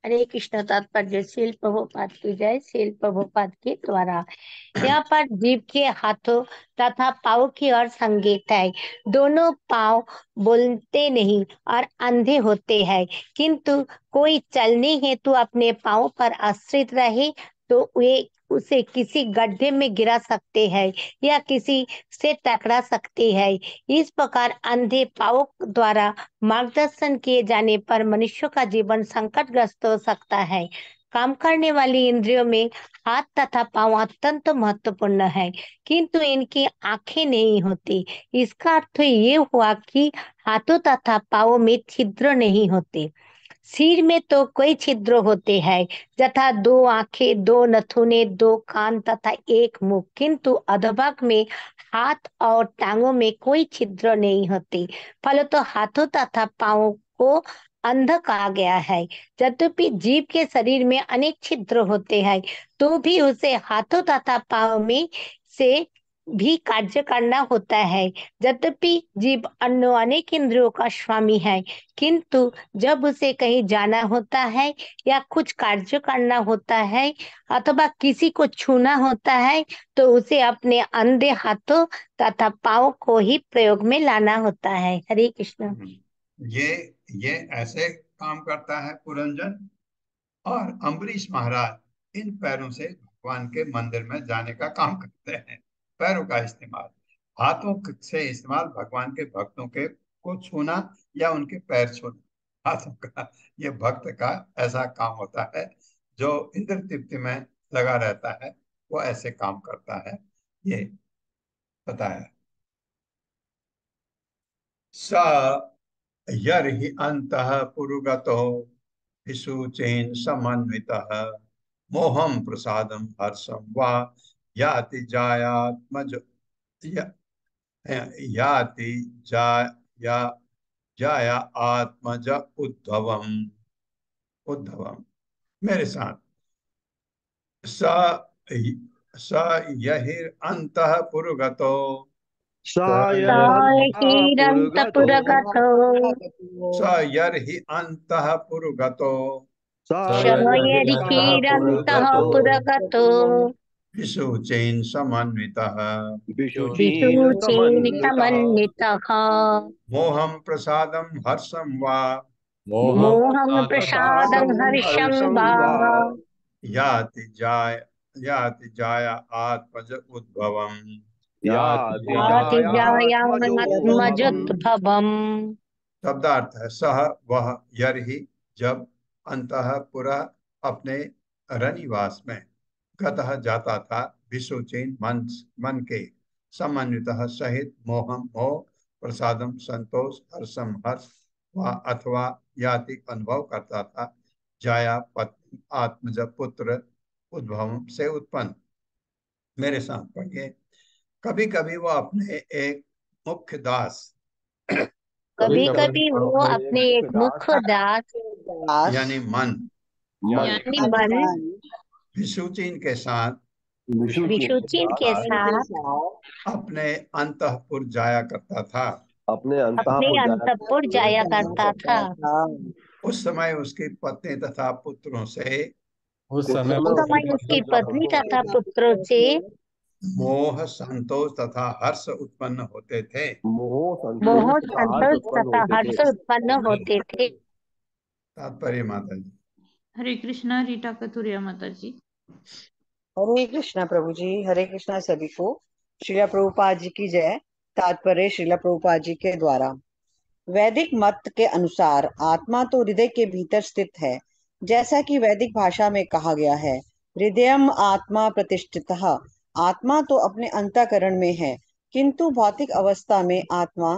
हरे कृष्ण। तात्पर्य शील प्रभुपाद की जय। शील प्रभुपाद के द्वारा यहाँ पर जीव के हाथों तथा पाँव की ओर संकेत है। दोनों पाँव बोलते नहीं और अंधे होते हैं, किंतु कोई चलने हेतु अपने पाँव पर आश्रित रहे तो वे उसे किसी गड्ढे में गिरा सकते हैं या किसी से टकरा सकते हैं। इस प्रकार अंधे पाँव द्वारा मार्गदर्शन किए जाने पर मनुष्य का जीवन संकटग्रस्त हो सकता है। काम करने वाली इंद्रियों में हाथ तथा पाँव अत्यंत महत्वपूर्ण है, किंतु इनकी आंखें नहीं होती। इसका अर्थ ये हुआ कि हाथों तथा पाँव में छिद्र नहीं होते। सिर में तो कई छिद्र होते हैं, तथा 2 आंखें, 2 नथुने, 2 कान तथा 1 मुख, किंतु अधोभाग में हाथ और टांगों में कोई छिद्र नहीं होते। फलतः हाथों तथा पांवों को अंध कहा गया है। यद्यपि जीव के शरीर में अनेक छिद्र होते हैं, तो भी उसे हाथों तथा पांव में से भी कार्य करना होता है। यद्यपि जीव अन्य अनेक इंद्रियों का स्वामी है, किंतु जब उसे कहीं जाना होता है या कुछ कार्य करना होता है अथवा किसी को छूना होता है, तो उसे अपने अंधे हाथों तथा पांव को ही प्रयोग में लाना होता है। हरे कृष्ण। ये ऐसे काम करता है पुरंजन। और अम्बरीश महाराज इन पैरों से भगवान के मंदिर में जाने का काम करते हैं। पैरों का इस्तेमाल, हाथों से इस्तेमाल भगवान के भक्तों के को छूना या उनके पैर छूना। हाथों का, ये भक्त का ऐसा काम होता है जो इंद्र तृप्ति में लगा रहता है, वो ऐसे काम करता है, ये पता है। स यर्हि अंतः पुरुगतो विशुचेन समन्वितः मोहं प्रसादम हर्षम वा याति जायात्मज या, याति जा या जाया आत्मज उद्भवम उद्भवम। मेरे साथ, स स यहिर अंतः पुरुगतो सायहिरन्तपुरगतो स यर्हि अंतः पुरुगतो शयरिकीरन्तः पुरगतो विशुचेन समन्वितः विशुचेन समन्वितः मोहं प्रसादं हर्षं वा मोहं प्रसादं हर्षं वा याति जाया आत्मज उद्भवम् याति जायात्मजोद्भवम्। शब्दार्थ है, सह वह, यर्हि जब, अंतःपुर अपने रनिवास में, गतः जाता था, विशुचीन मन के, समन्वितः सहित, मोहम मोह, प्रसादम संतोष, हर्षम हर्ष, व अथवा याति अनुभव करता था, जाया पत्नी, आत्मज पुत्र, उद्भव से उत्पन्न। मेरे साथ पढ़िए। कभी कभी वो अपने एक मुख्य दास कभी कभी वो अपने एक मुख्य दास यानी मन विशुचीन के साथ अपने अंतःपुर जाया करता था। अपने अंतःपुर जाया करता था। उस समय उसकी पत्नी तथा पुत्रों से उस समय उसकी पत्नी तथा पुत्रों से मोह, संतोष तथा हर्ष उत्पन्न होते थे। मोह, संतोष तथा हर्ष उत्पन्न होते थे। तात्पर्य माता जी। हरे कृष्णा। रीटा कथुरिया माता जी। हरे कृष्णा प्रभु जी। हरे कृष्णा सभी को। श्रीला प्रभुपाद जी की जय। तात्पर्य श्रीला प्रभुपाद जी के द्वारा। वैदिक मत के अनुसार आत्मा तो हृदय के भीतर स्थित है, जैसा कि वैदिक भाषा में कहा गया है, हृदयम आत्मा प्रतिष्ठितः। आत्मा तो अपने अंतःकरण में है, किंतु भौतिक अवस्था में आत्मा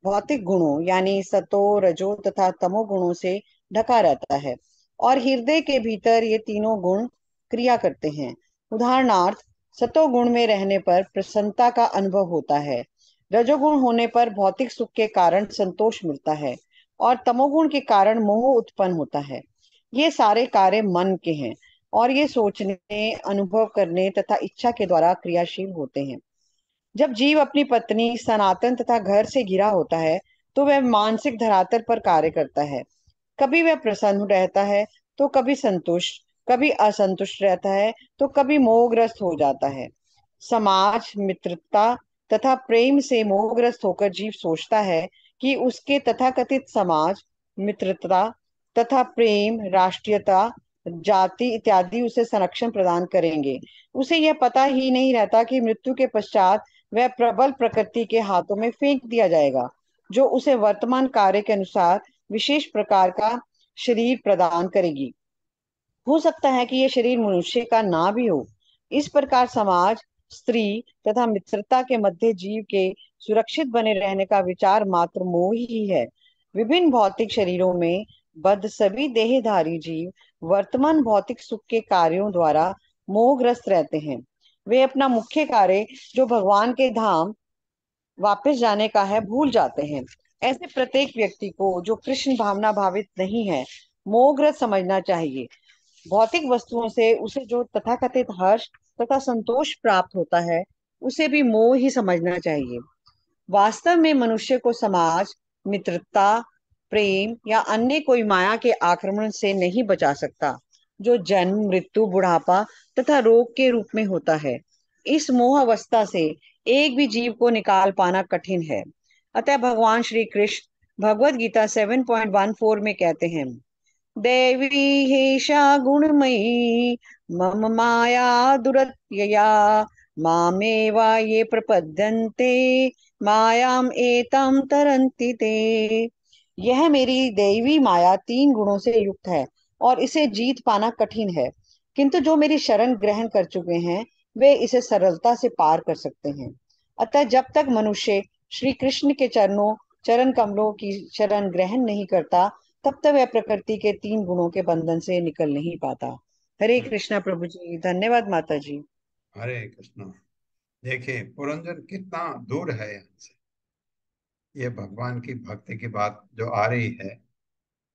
भौतिक गुणों यानी सतो, रजो तथा तमो गुणों से ढका रहता है, और हृदय के भीतर ये तीनों गुण क्रिया करते हैं। उदाहरणार्थ, सतो गुण में रहने पर प्रसन्नता का अनुभव होता है, रजोगुण होने पर भौतिक सुख के कारण संतोष मिलता है, और तमोगुण के कारण मोह उत्पन्न होता है। ये सारे कार्य मन के हैं, और ये सोचने, अनुभव करने तथा इच्छा के द्वारा क्रियाशील होते हैं। जब जीव अपनी पत्नी, सनातन तथा घर से घिरा होता है, तो वह मानसिक धरातल पर कार्य करता है। कभी वह प्रसन्न रहता है, तो कभी संतुष्ट, कभी असंतुष्ट रहता है, तो कभी मोहग्रस्त हो जाता है। समाज, मित्रता तथा प्रेम से मोहग्रस्त होकर जीव सोचता है कि उसके तथाकथित समाज, मित्रता तथा प्रेम, राष्ट्रीयता, जाति इत्यादि उसे संरक्षण प्रदान करेंगे। उसे यह पता ही नहीं रहता कि मृत्यु के पश्चात वह प्रबल प्रकृति के हाथों में फेंक दिया जाएगा, जो उसे वर्तमान कार्य के अनुसार विशेष प्रकार का शरीर प्रदान करेगी। हो सकता है कि यह शरीर मनुष्य का ना भी हो। इस प्रकार समाज, स्त्री तथा मित्रता के मध्य जीव के सुरक्षित बने रहने का विचार मात्र मोह ही है। विभिन्न भौतिक शरीरों में बद्ध सभी देहधारी जीव वर्तमान भौतिक सुख के कार्यों द्वारा मोहग्रस्त रहते हैं। वे अपना मुख्य कार्य जो भगवान के धाम वापस जाने का है भूल जाते हैं। ऐसे प्रत्येक व्यक्ति को जो कृष्ण भावना भावित नहीं है मोहग्रस्त समझना चाहिए। भौतिक वस्तुओं से उसे जो तथाकथित हर्ष तथा संतोष प्राप्त होता है उसे भी मोह ही समझना चाहिए। वास्तव में मनुष्य को समाज, मित्रता, प्रेम या अन्य कोई माया के आक्रमण से नहीं बचा सकता, जो जन्म, मृत्यु, बुढ़ापा तथा रोग के रूप में होता है। इस मोह अवस्था से एक भी जीव को निकाल पाना कठिन है। अतः भगवान श्री कृष्ण भगवद गीता 7.14 में कहते हैं, देवी हेषा गुणमयी मम माया दुरत्यया मामेवा ये प्रपद्यन्ते मायाम एताम तरन्ति ते। यह मेरी दैवी माया 3 गुणों से युक्त है और इसे जीत पाना कठिन है, किंतु जो मेरी शरण ग्रहण कर चुके हैं वे इसे सरलता से पार कर सकते हैं। अतः जब तक मनुष्य श्री कृष्ण के चरण कमलों की शरण ग्रहण नहीं करता तब तक वह प्रकृति के 3 गुणों के बंधन से निकल नहीं पाता। हरे कृष्णा प्रभु जी। धन्यवाद माता जी। हरे कृष्णा। देखिए पुरंजन कितना दूर है यहाँ से। ये भगवान की भक्ति की बात जो आ रही है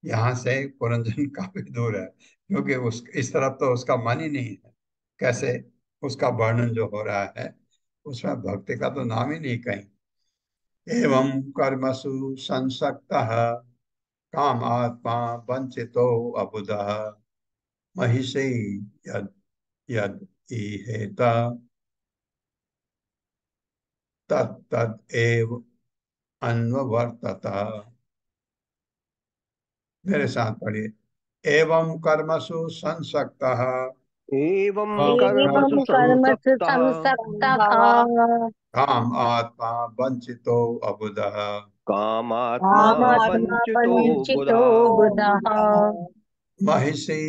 यहाँ से पुरंजन काफी दूर है, क्योंकि उस इस तरफ तो उसका मन ही नहीं है। कैसे उसका वर्णन जो हो रहा है उसमें भक्ति का तो नाम ही नहीं कहीं। एवं कर्मसु संसक्तः काम आत्मा वंचितो अबुधः महिषी यद यद ईहेत तत्तद एव अन्ववर्तत। मेरे साथ पढ़िए। एवं कर्मसु संसक्तः एवं कर्मसु एवं कर्मसु संसक्तः संसक्तः काम आत्मा वंचितो अबुधः कामात्मा कामात्मा वंचितो वंचितो बुधा बुधः महिषी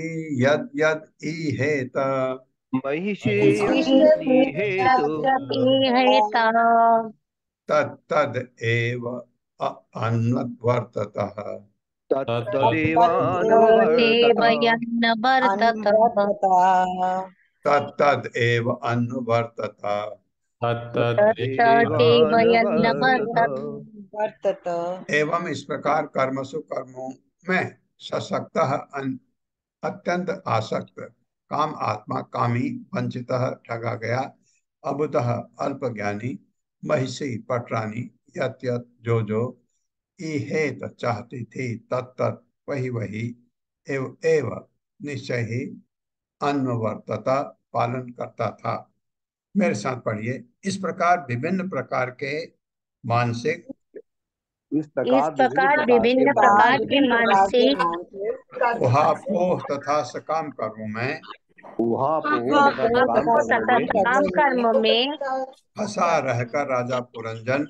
यद यद ईहेत महिषेयतीहेतु हेता तत्तद एव अन्ववर्ततः। तत्तदेवानुवर्तत देवयन्न वर्तत तत्तद एव अन्ववर्तत। देवयन्न तत्तदेवानुवर्तत वर्तत वर्तत। एवं इस प्रकार कर्मसु कर्मों में सशक्त अत्यंत आसक्त, काम आत्मा कामी, वंचित ठगा गया, अबुतः अल्पज्ञानी, महिषी पटरानी, यत यत जो इहेत चाहती थी, तत्त वही वही, एव एव निश्चय ही, अन्ववर्तता पालन करता था। मेरे साथ पढ़िए। इस प्रकार विभिन्न प्रकार के मानसिक इस इस प्रकार प्रकार विभिन्न विभिन्न प्रकार प्रकार के के मानसिक उहापोह तथा सकाम कर्मों में ऊहापोह तथा सकाम कर्मों तथा में काम कर्म में फंसा रहकर राजा पुरंजन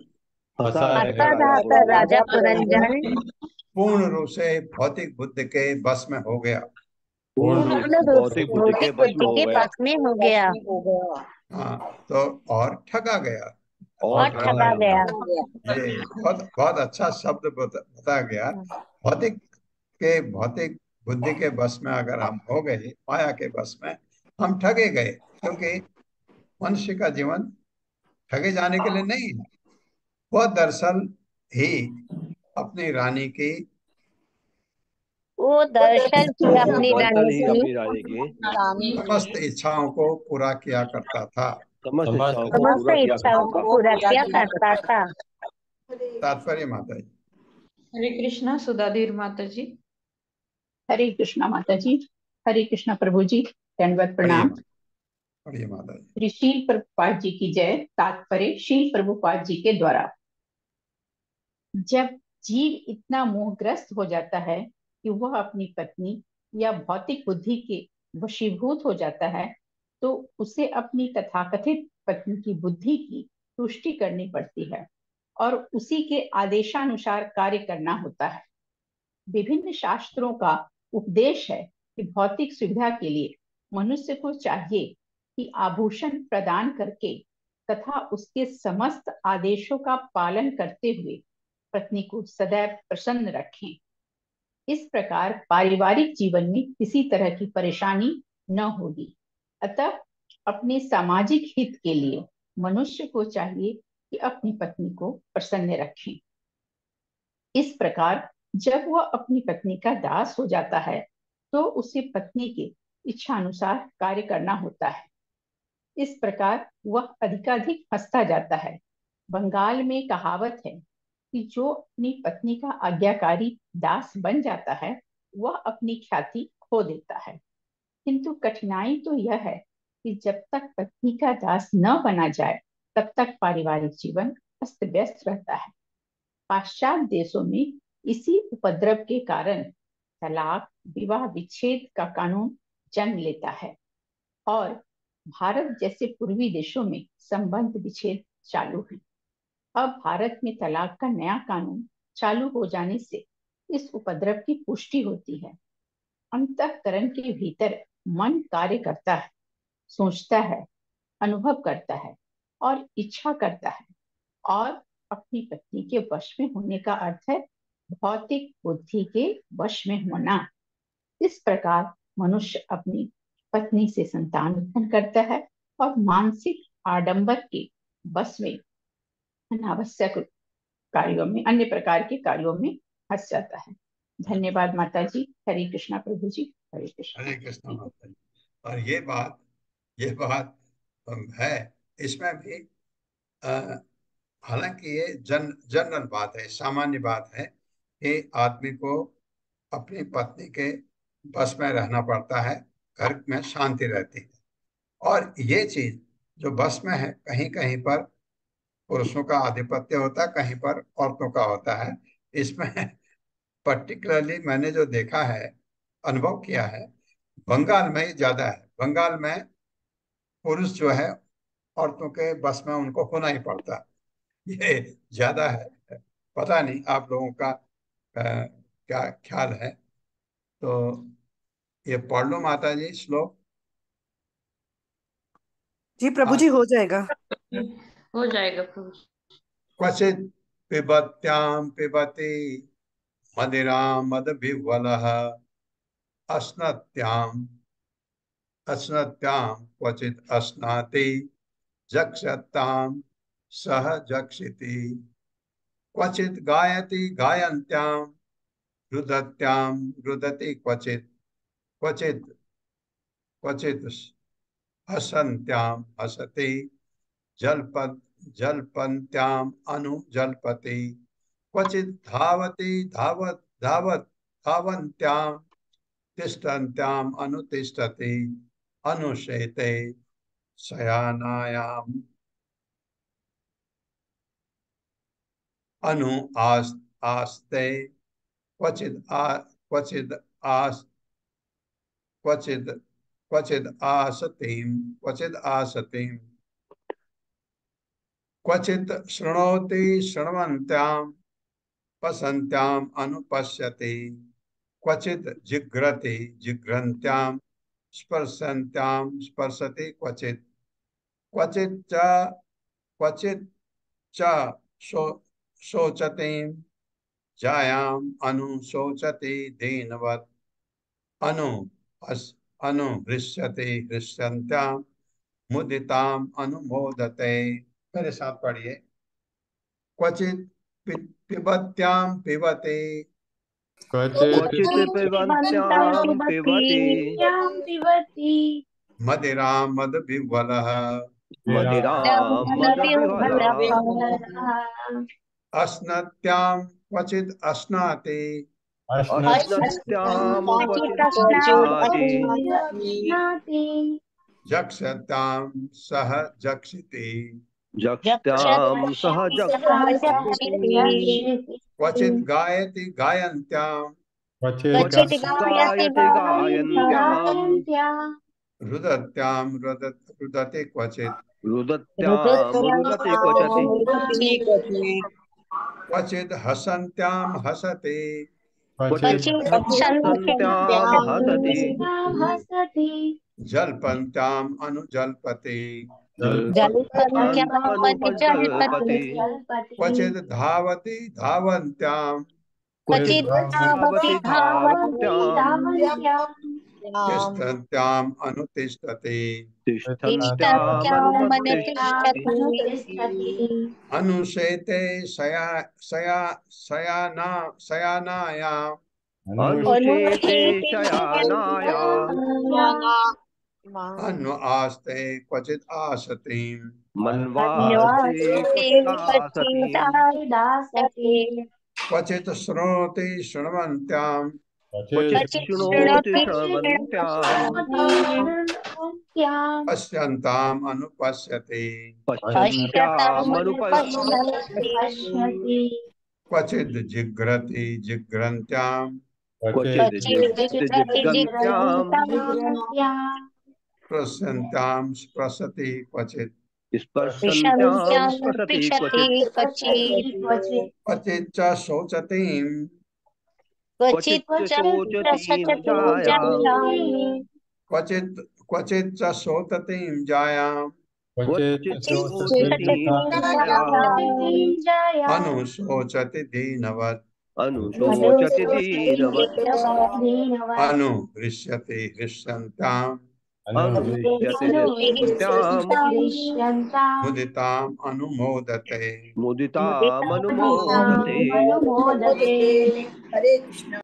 फंसा रहकर फंसा राजा रहकर राजा पुरंजन पुरंजन पूर्ण रूप से भौतिक बुद्धि के बस में हो गया। पूर्ण रूप पूर्ण से रूप से भौतिक बुद्धि के भौतिक बस में बुद्धि हो के गया बस में हो गया हाँ, तो और ठगा गया। और और ठगा ठगा गया। गया। ये बहुत बहुत अच्छा शब्द बताया गया। भौतिक भौतिक बुद्धि के बस में अगर हम हो गए, माया के बस में, हम ठगे गए, क्योंकि मनुष्य का जीवन ठगे जाने के लिए नहीं है। वह दरअसल ही अपनी रानी की वो दर्शन की अपनी दरअसल रानी ही की अपनी रानी की समस्त इच्छाओं को पूरा किया करता था। समस्त इच्छाओं को समस्त पूरा किया इच्छाओं करता को था। पूरा किया करता था। तात्पर्य माता जी। हरे कृष्णा सुधाधीर माता जी। हरे कृष्णा माता जी। हरे कृष्णा प्रभु जी। दंडवत प्रणाम। पढ़िए माता जी। श्री शील प्रभुपाद जी की जय। तात्पर्य शील प्रभुपाद जी के द्वारा। जब जीव इतना मोहग्रस्त हो जाता है कि वह अपनी पत्नी या भौतिक बुद्धि के वशीभूत हो जाता है तो उसे अपनी तथाकथित पत्नी की बुद्धि की तुष्टि करनी पड़ती है और उसी के आदेशानुसार कार्य करना होता है। विभिन्न शास्त्रों का उपदेश है कि भौतिक सुविधा के लिए मनुष्य को चाहिए कि आभूषण प्रदान करके तथा उसके समस्त आदेशों का पालन करते हुए पत्नी को सदैव प्रसन्न रखें। इस प्रकार पारिवारिक जीवन में किसी तरह की परेशानी न होगी। अतः अपने सामाजिक हित के लिए मनुष्य को चाहिए कि अपनी पत्नी को प्रसन्न रखें। इस प्रकार जब वह अपनी पत्नी का दास हो जाता है तो उसे पत्नी के इच्छानुसार कार्य करना होता है। इस प्रकार वह अधिकाधिक फंसता जाता है। बंगाल में कहावत है कि जो अपनी पत्नी का आज्ञाकारी दास बन जाता है वह अपनी ख्याति खो देता है। किंतु कठिनाई तो यह है कि जब तक पत्नी का दास न बना जाए तब तक पारिवारिक जीवन अस्त व्यस्त रहता है। पाश्चात्य देशों में इसी उपद्रव के कारण तलाक, विवाह विच्छेद का कानून जन्म लेता है और भारत जैसे पूर्वी देशों में संबंध विच्छेद चालू है। अब भारत में तलाक का नया कानून चालू हो जाने से इस उपद्रव की पुष्टि होती है। अंतःकरण के भीतर मन कार्य करता है, सोचता है, अनुभव करता है और इच्छा करता है। और अपनी पत्नी के वश में होने का अर्थ है भौतिक बुद्धि के वश में होना। इस प्रकार मनुष्य अपनी पत्नी से संतान उत्पन्न करता है और मानसिक आडंबर के बस में अनावश्यक कार्यों में, अन्य प्रकार के कार्यों में फंस जाता है। धन्यवाद माता जी। हरे कृष्णा प्रभु जी। हरे कृष्णा। हरे कृष्ण माता जी। और ये बात है, इसमें भी हालांकि ये जनरल बात है, सामान्य बात है कि आदमी को अपनी पत्नी के बस में रहना पड़ता है, घर में शांति रहती है। और ये चीज जो बस में है, कहीं कहीं पर पुरुषों का आधिपत्य होता है, कहीं पर औरतों का होता है। इसमें पर्टिकुलरली मैंने जो देखा है, अनुभव किया है, बंगाल में ही ज्यादा है। बंगाल में पुरुष जो है औरतों के बस में उनको होना ही पड़ता है, ये ज्यादा है। पता नहीं आप लोगों का क्या ख्याल है। तो ये पढ़ लो माता जी श्लोक। जी प्रभु जी, हो जाएगा। हो जाएगा प्रभु। क्वचित पिबत्याम पिबति मदिराम मद विह्वलः अस्नत्याम अस्नत्याम क्वचित अस्नाति जक्षताम सह जक्षिति क्वचित गायति गायन्त्याम रुदत्याम रुदति क्वचित क्वचित क्वचित हसन्त्याम हसति जल्पत जल्पन्त्याम अनु जल्पति क्वचित धावति धावत धावत धावन्त्याम तिष्ठन्त्याम अनुतिष्ठति अनुशेते शयानायाम अनु आस्ते क्वचिद आस क्वचिद आसतीम क्वचित शृणोति शृण्वन्त्याम पश्यन्त्याम अनुपश्यति क्वचित जिघ्रति जिघ्रन्त्याम स्पर्शन्त्याम स्पर्शति क्वचित क्वचित च शोचतीं जायाम अनुशोचति दीनवत् अनु हृष्यति हृष्यन्त्याम मुदिताम अनुमोदते। मेरे साथ पढ़िए। क्वचित पिबत्याम पिबते क्वचित् पिबन्त्यां पिबति मदिराम मद विह्वलः मदिरां मदविह्वलः अस्नत्याम क्वचित अस्नाति अस्नत्यां क्वचित् अस्नाति जक्षताम सह जक्षिति जक्षतां सह जक्षति क्वचित गायति गायन्त्याम क्वचित् गायति गायन्त्यां रुदत्याम रुदति क्वचित रुदत्यां रुदति क्वचित् क्वचित हसन्त्याम हसति क्वचित् हसन्त्यां हसति जल्पन्त्याम अनुजल्पति जल्पन्त्याम् अनुजल्पति क्वचित धावति धावन्त्याम क्वचित् धावति धावत्याम् तिष्ठन्त्याम् अनुतिष्ठति तिष्ठत्यामनुतिष्ठति अनुशेते शयानायाम् अनुशेते शयानायाम् अन्व आस्ते क्वचित् आसतीम् मन्वास्ते क्वचिदासतीम् क्वचित् शृणोति शृण्वन्त्याम् क्वचित् शृणोति श्रवन्त्याम् पश्यन्ताम् अनुपश्यति पश्यन्त्यामनुपश्यति क्वचित् जिघ्रति जिघ्रन्त्याम् क्वचित् जिघ्रन्त्याम् स्पृशन्त्याम् स्पृशति क्वचित् स्पर्शन्त्याम् स्पृशति क्वचित् क्वचित् च शोचतीम् क्वचित् शोचतीं जायाम् क्वचित् च शोचतीम् जायाम् क्वचित् शोचतीं जायाम् अनुशोचति दीनवत् अनुशोचति दीनवत् अनुहृष्यति हृष्यन्ताम् हृष्यन्त्याम् मुदिताम् अनुमोदते मुदितामनुमोदते। हरे कृष्ण।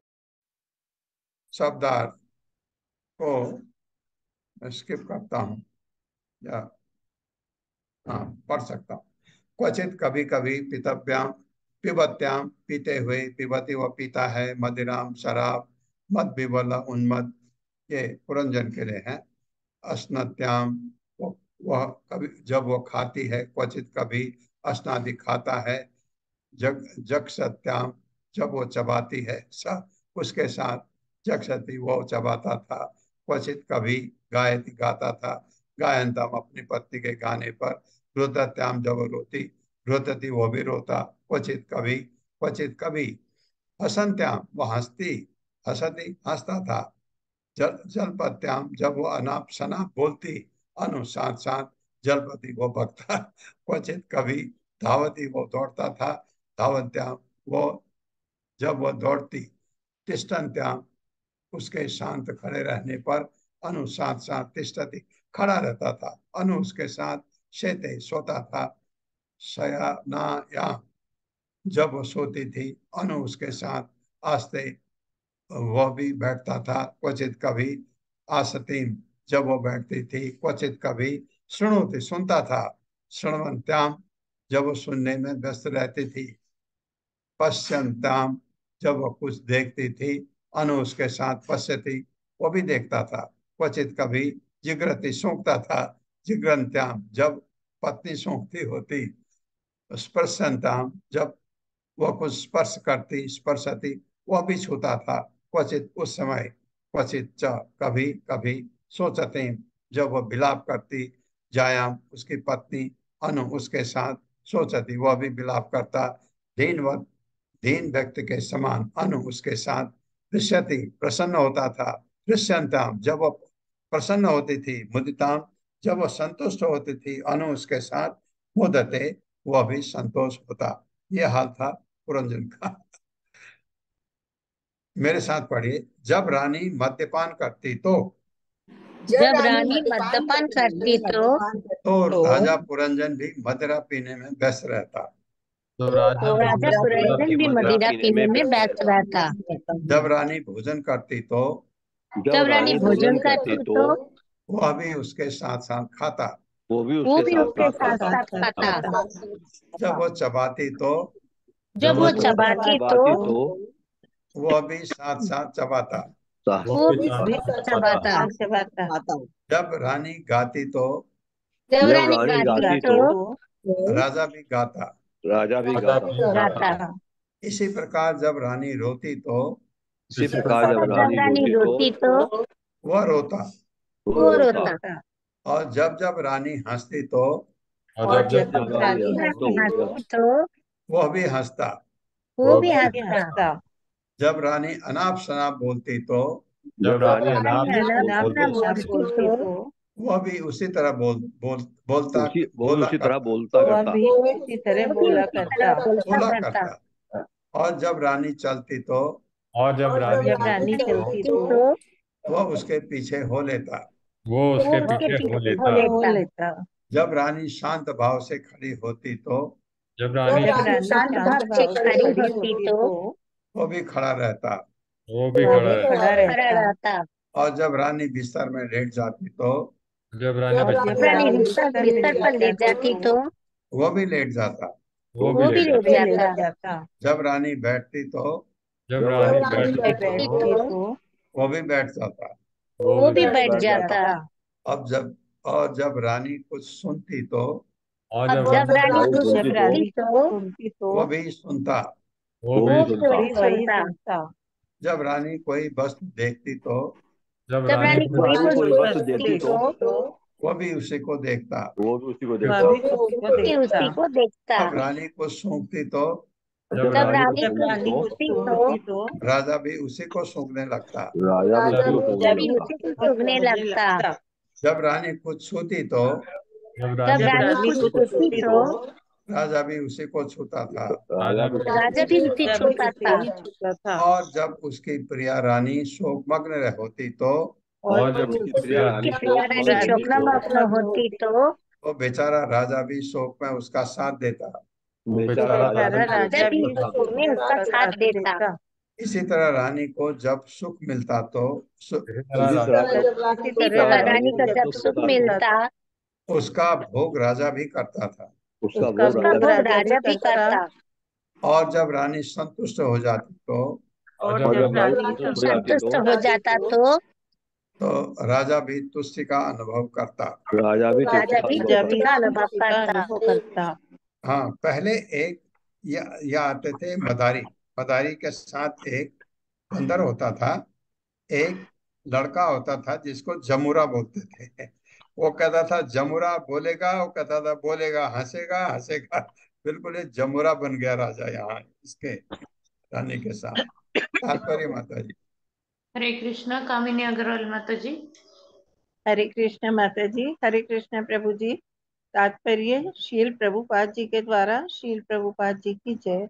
शब्दार्थ को स्किप करता हूँ या पढ़ सकता हूँ। क्वचित कभी कभी पिबत्याम पीते हुए, पिबती वह पीता है, मदिराम शराब, मद विवल उन्मद, ये पुरंजन के लिए है। अस्नत्याम वह कभी जब वो खाती है, क्वचित कभी अस्नादि खाता है। जग सत्याम जब वो चबाती है, उसके साथ जगसती वो चबाता था। क्वचित कभी गायती गाता था, गायनताम अपनी पत्नी के गाने पर। रुदत्याम जब वो रोती, रुदती वो भी रोता। क्वचित कभी हसंत्याम वो हंसती, हसती हंसता था। जलपत्याम जब वो अनाप शनाप बोलती, अनु साथ साथ जलपति वो भगता। क्वचित कभी धावती वो दौड़ता था, धावत्याम वो जब वो दौड़ती। तिष्ठन्त्याम उसके शांत खड़े रहने पर, अनु साथ साथ तिष्ठति खड़ा रहता था। अनु उसके साथ शेते सोता था। शयनायाम जब वो सोती थी, अनु उसके साथ आस्ते वह भी बैठता था। क्वचित कभी आसतीम जब वो बैठती थी, क्वचित कभी सुनोती सुनता था। श्रवंत्याम जब वो सुनने में व्यस्त रहती थी। पश्यंत्याम जब वो कुछ देखती थी, अनु उसके साथ पश्यती वो भी देखता था। क्वचित कभी जिग्रति सूंघता था। जिग्रंत्याम जब पत्नी सूंघती होती। स्पर्शंताम जब वह कुछ स्पर्श करती, स्पर्शती वह भी छूता था। क्वचित उस समय, क्वचित च कभी कभी सोचते जब वह विलाप करती। जायाम उसकी पत्नी, अनु उसके साथ सोचती वह भी विलाप करता। दीनवत दीन व्यक्ति के समान, अनु उसके साथ दृश्यति प्रसन्न होता था। दृश्यंताम जब वह प्रसन्न होती थी। मुदिताम जब वह संतुष्ट होती थी, अनु उसके साथ मुदते वह भी संतोष होता। यह हाल था पुरंजन का। मेरे साथ पढ़िए। जब रानी मद्यपान करती तो जब रानी मद्यपान करती तो राजा पुरंजन भी मदिरा पीने में व्यस्त रहता। तो राजा पुरंजन भी मदिरा पीने में व्यस्त रहता। जब रानी भोजन करती तो जब रानी भोजन करती तो वह भी उसके साथ साथ खाता। वो भी उसके साथ साथ खाता। जब वो चबाती तो जब वो चबाती तो वह भी साथ साथ चबाता। वो भी चबाता। जब रानी गाती तो जब रानी गाती तो राजा भी गाता। गाता। इसी प्रकार जब रानी रोती तो जब रानी रोती तो वह रोता। वो रोता। और जब जब रानी हंसती तो जब रानी हंसती तो वह भी हंसता। वो भी हंसता। जब रानी अनाप शनाप बोलती तो जब रानी अनाप बोलती तो वह भी उसी तरह बोलता उसी तरह बोलता करता। बोला करता। और जब रानी चलती तो और जब रानी जब रानी चलती तो चलती तो वह उसके पीछे हो लेता। वो उसके पीछे हो लेता। हो लेता। जब रानी शांत भाव से खड़ी होती तो जब रानी जब रानी शांत शांत भाव से भाव से खड़ी खड़ी होती होती तो तो वो भी खड़ा रहता। वो भी वो खड़ा भी रहता। खड़ा खड़ा रहता। रहता। और जब रानी बिस्तर में लेट जाती तो जब रानी और बिस्तर जब जब पर रानी रानी बिस्तर बिस्तर में बिस्तर लेट पर लेट जाती जाती तो तो वो भी लेट जाता। वो भी वो भी लेट वो लेट जाता। भी जाता। लेट जाता। जब रानी बैठती तो जब जब रानी रानी बैठती बैठती तो बैठती तो तो वो भी बैठ जाता। वो वो भी भी बैठ बैठ जाता। जाता। अब जब और जब रानी कुछ सुनती तो और जब जब रानी रानी कुछ कुछ जब सुनती तो सुनती रानी कुछ तो सुनती तो वो भी सुनता। वो वो भी भी वो भी सुनता। वही वही सुनता। सुनता। जब रानी कोई वस्तु देखती तो जब जब रानी रानी जब कुछ कोई रानी कुछ कोई कोई वस्तु वस्तु देखती देखती तो तो देखती तो वो भी उसी को देखता। वो भी उसी को वह देखता। भी उसी को वो भी देखता। उसी को देखता। जब रानी को सूंघती तो जब जब रानी को रानी जब कुछ सूंघती रानी तो कुछ सूंघती तो सूंघती तो राजा भी उसी को सूंघने लगता। राजा भी राजा उसी भी को राजा सूंघने वो उसी भी भी लगता। उसी उसी को को सूंघने सूंघने लगता। लगता। जब रानी कुछ छूती तो जब जब रानी जब कुछ रानी रानी कुछ कुछ छूती छूती तो छूती तो तो राजा भी उसी को छूता था। राजा भी उसी राजा को भी छूता उसे राजा भी छूता उसे था। ही छूता था। और जब उसकी प्रिया रानी शोकमग्न होती तो और और जब जब उसकी उसकी प्रिया उसकी प्रिया रानी उसकी रानी प्रिया शोक रानी मग्न रानी होती तो शोकमग्न शोकमग्न होती होती तो वो बेचारा राजा भी शोक में उसका साथ देता। वो तो बेचारा बेचारा राजा राजा बेचारा भी भी शोक राजा राजा में भी भी उसका उसका उस साथ उसी शोक साथ देता। में में उसका उसका साथ साथ देता। देता। इसी तरह रानी को जब सुख मिलता तो सु, इसी तरह इसी राजा तरह को इसी इसी तरह तरह रानी रानी को को जब जब सुख सुख सुख मिलता तो मिलता मिलता उसका भोग राजा भी करता था। उसका उसका भोग उसका राजा भोग भी भोग राजा करता भी राजा था। भी करता। करता। और जब रानी संतुष्ट हो जाती और और जब और जब जब रानी रानी रानी संतुष्ट हो जाती संतुष्ट तो संतुष्ट हो हो जाती जाता तो तो राजा भी तुष्टि का अनुभव करता। राजा भी तुष्टि राजा का भी अनुभव राजा तुष्टि भी करता। का अनुभव तुष्टि का करता। अनुभव करता। हाँ, पहले एक या आते थे मदारी। मदारी के साथ एक बंदर होता था। एक लड़का होता था जिसको जमुरा बोलते थे। वो कहता था जमुरा बोलेगा, वो कहता था बोलेगा, हंसेगा हंसेगा। बिल्कुल ये जमुरा बन गया राजा यहाँ इसके रानी के साथ। तात्पर्य माता जी। हरे कृष्णा कामिनी अग्रवाल माता जी। हरे कृष्ण माता जी। हरे कृष्ण प्रभु जी। तात्पर्य शील प्रभुपाद जी के द्वारा शील प्रभुपाद जी की जय।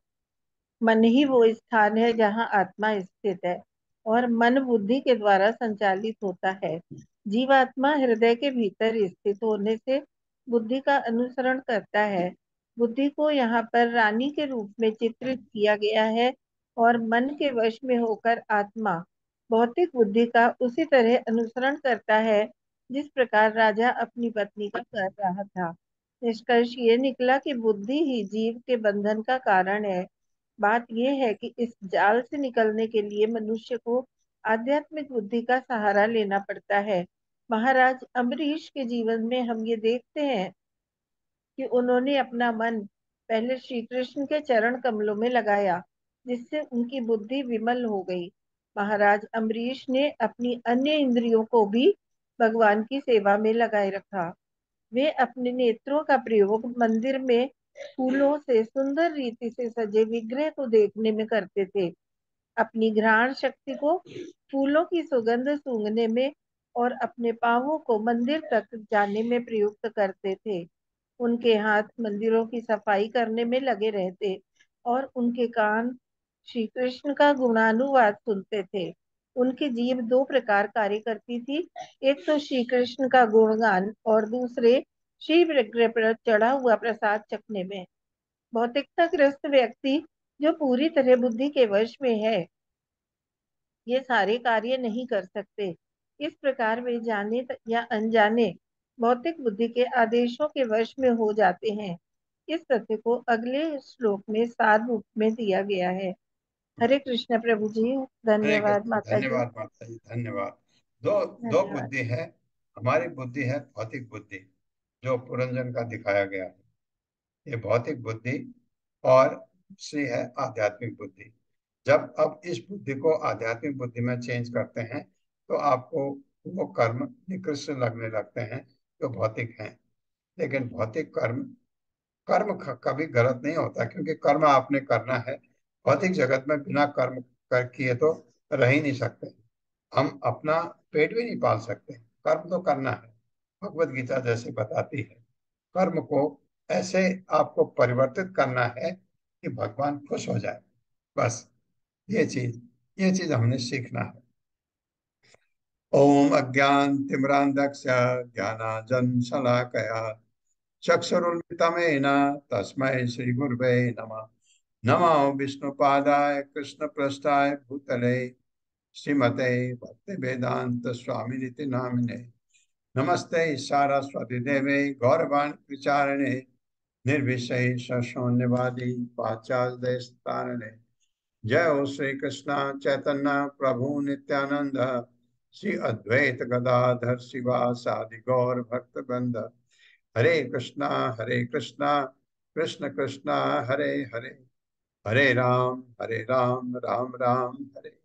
मन ही वो स्थान है जहाँ आत्मा स्थित है और मन बुद्धि के द्वारा संचालित होता है। जीवात्मा हृदय के भीतर स्थित होने से बुद्धि का अनुसरण करता है। बुद्धि को यहाँ पर रानी के रूप में चित्रित किया गया है और मन के वश में होकर आत्मा भौतिक बुद्धि का उसी तरह अनुसरण करता है जिस प्रकार राजा अपनी पत्नी का कर रहा था। निष्कर्ष ये निकला कि बुद्धि ही जीव के बंधन का कारण है। बात यह है कि इस जाल से निकलने के लिए मनुष्य को आध्यात्मिक बुद्धि का सहारा लेना पड़ता है। महाराज अम्बरीश के जीवन में हम ये देखते हैं कि उन्होंने अपना मन पहले श्री कृष्ण के चरण कमलों में लगाया जिससे उनकी बुद्धि विमल हो गई। महाराज अम्बरीश ने अपनी अन्य इंद्रियों को भी भगवान की सेवा में लगाए रखा। वे अपने नेत्रों का प्रयोग मंदिर में फूलों से सुंदर रीति से सजे विग्रह को देखने में करते थे। अपनी घ्राण शक्ति को फूलों की सुगंध सूंघने में और अपने पांवों को मंदिर तक जाने में प्रयुक्त करते थे। उनके हाथ मंदिरों की सफाई करने में लगे रहते और उनके कान श्री कृष्ण का गुणानुवाद सुनते थे। उनकी जीभ दो प्रकार कार्य करती थी, एक तो श्री कृष्ण का गुणगान और दूसरे श्री विग्रह पर चढ़ा हुआ प्रसाद चखने में। भौतिकता ग्रस्त व्यक्ति जो पूरी तरह बुद्धि के वश में है ये सारे कार्य नहीं कर सकते। इस प्रकार वे जाने या अनजाने भौतिक बुद्धि के आदेशों के वश में हो जाते हैं। इस तथ्य को अगले श्लोक में सार रूप में दिया गया है। हरे कृष्ण प्रभु जी। हरे धन्यवाद कृष्ण। माता जी। धन्यवाद माता जी, धन्यवाद। दो दो धन्यवाद। बुद्धि है। हमारी बुद्धि है भौतिक बुद्धि जो पुरंजन का दिखाया गया है, ये भौतिक बुद्धि। और दूसरी है आध्यात्मिक बुद्धि। जब अब इस बुद्धि को आध्यात्मिक बुद्धि में चेंज करते हैं तो आपको वो कर्म निकृष्ट लगने लगते हैं जो भौतिक हैं। लेकिन भौतिक कर्म कर्म कभी गलत नहीं होता, क्योंकि कर्म आपने करना है। भौतिक जगत में बिना कर्म कर किए तो रह ही नहीं सकते। हम अपना पेट भी नहीं पाल सकते, कर्म तो करना है। भगवत गीता जैसे बताती है, कर्म को ऐसे आपको परिवर्तित करना है कि भगवान खुश हो जाए। बस ये चीज हमने सीखना है। ओम अज्ञानतिमिरान्धस्य ज्ञानाञ्जनशलाकया चक्षुरुन्मिलितं तस्मै श्रीगुरवे नमः। नमो विष्णुपादाय कृष्णप्रेष्ठाय भूतले श्रीमते भक्तिवेदांत स्वामिनिति नामिने। नमस्ते सारस्वती देवे गौरवाणी विचारिणे निर्विशेष शून्यवादी पाश्चात्य जय हो श्री कृष्ण चैतन्य प्रभु नित्यानंद श्री अद्वैत गदाधर शिवासादि गौर भक्त बंद। हरे कृष्णा कृष्ण कृष्णा हरे हरे, हरे राम राम राम हरे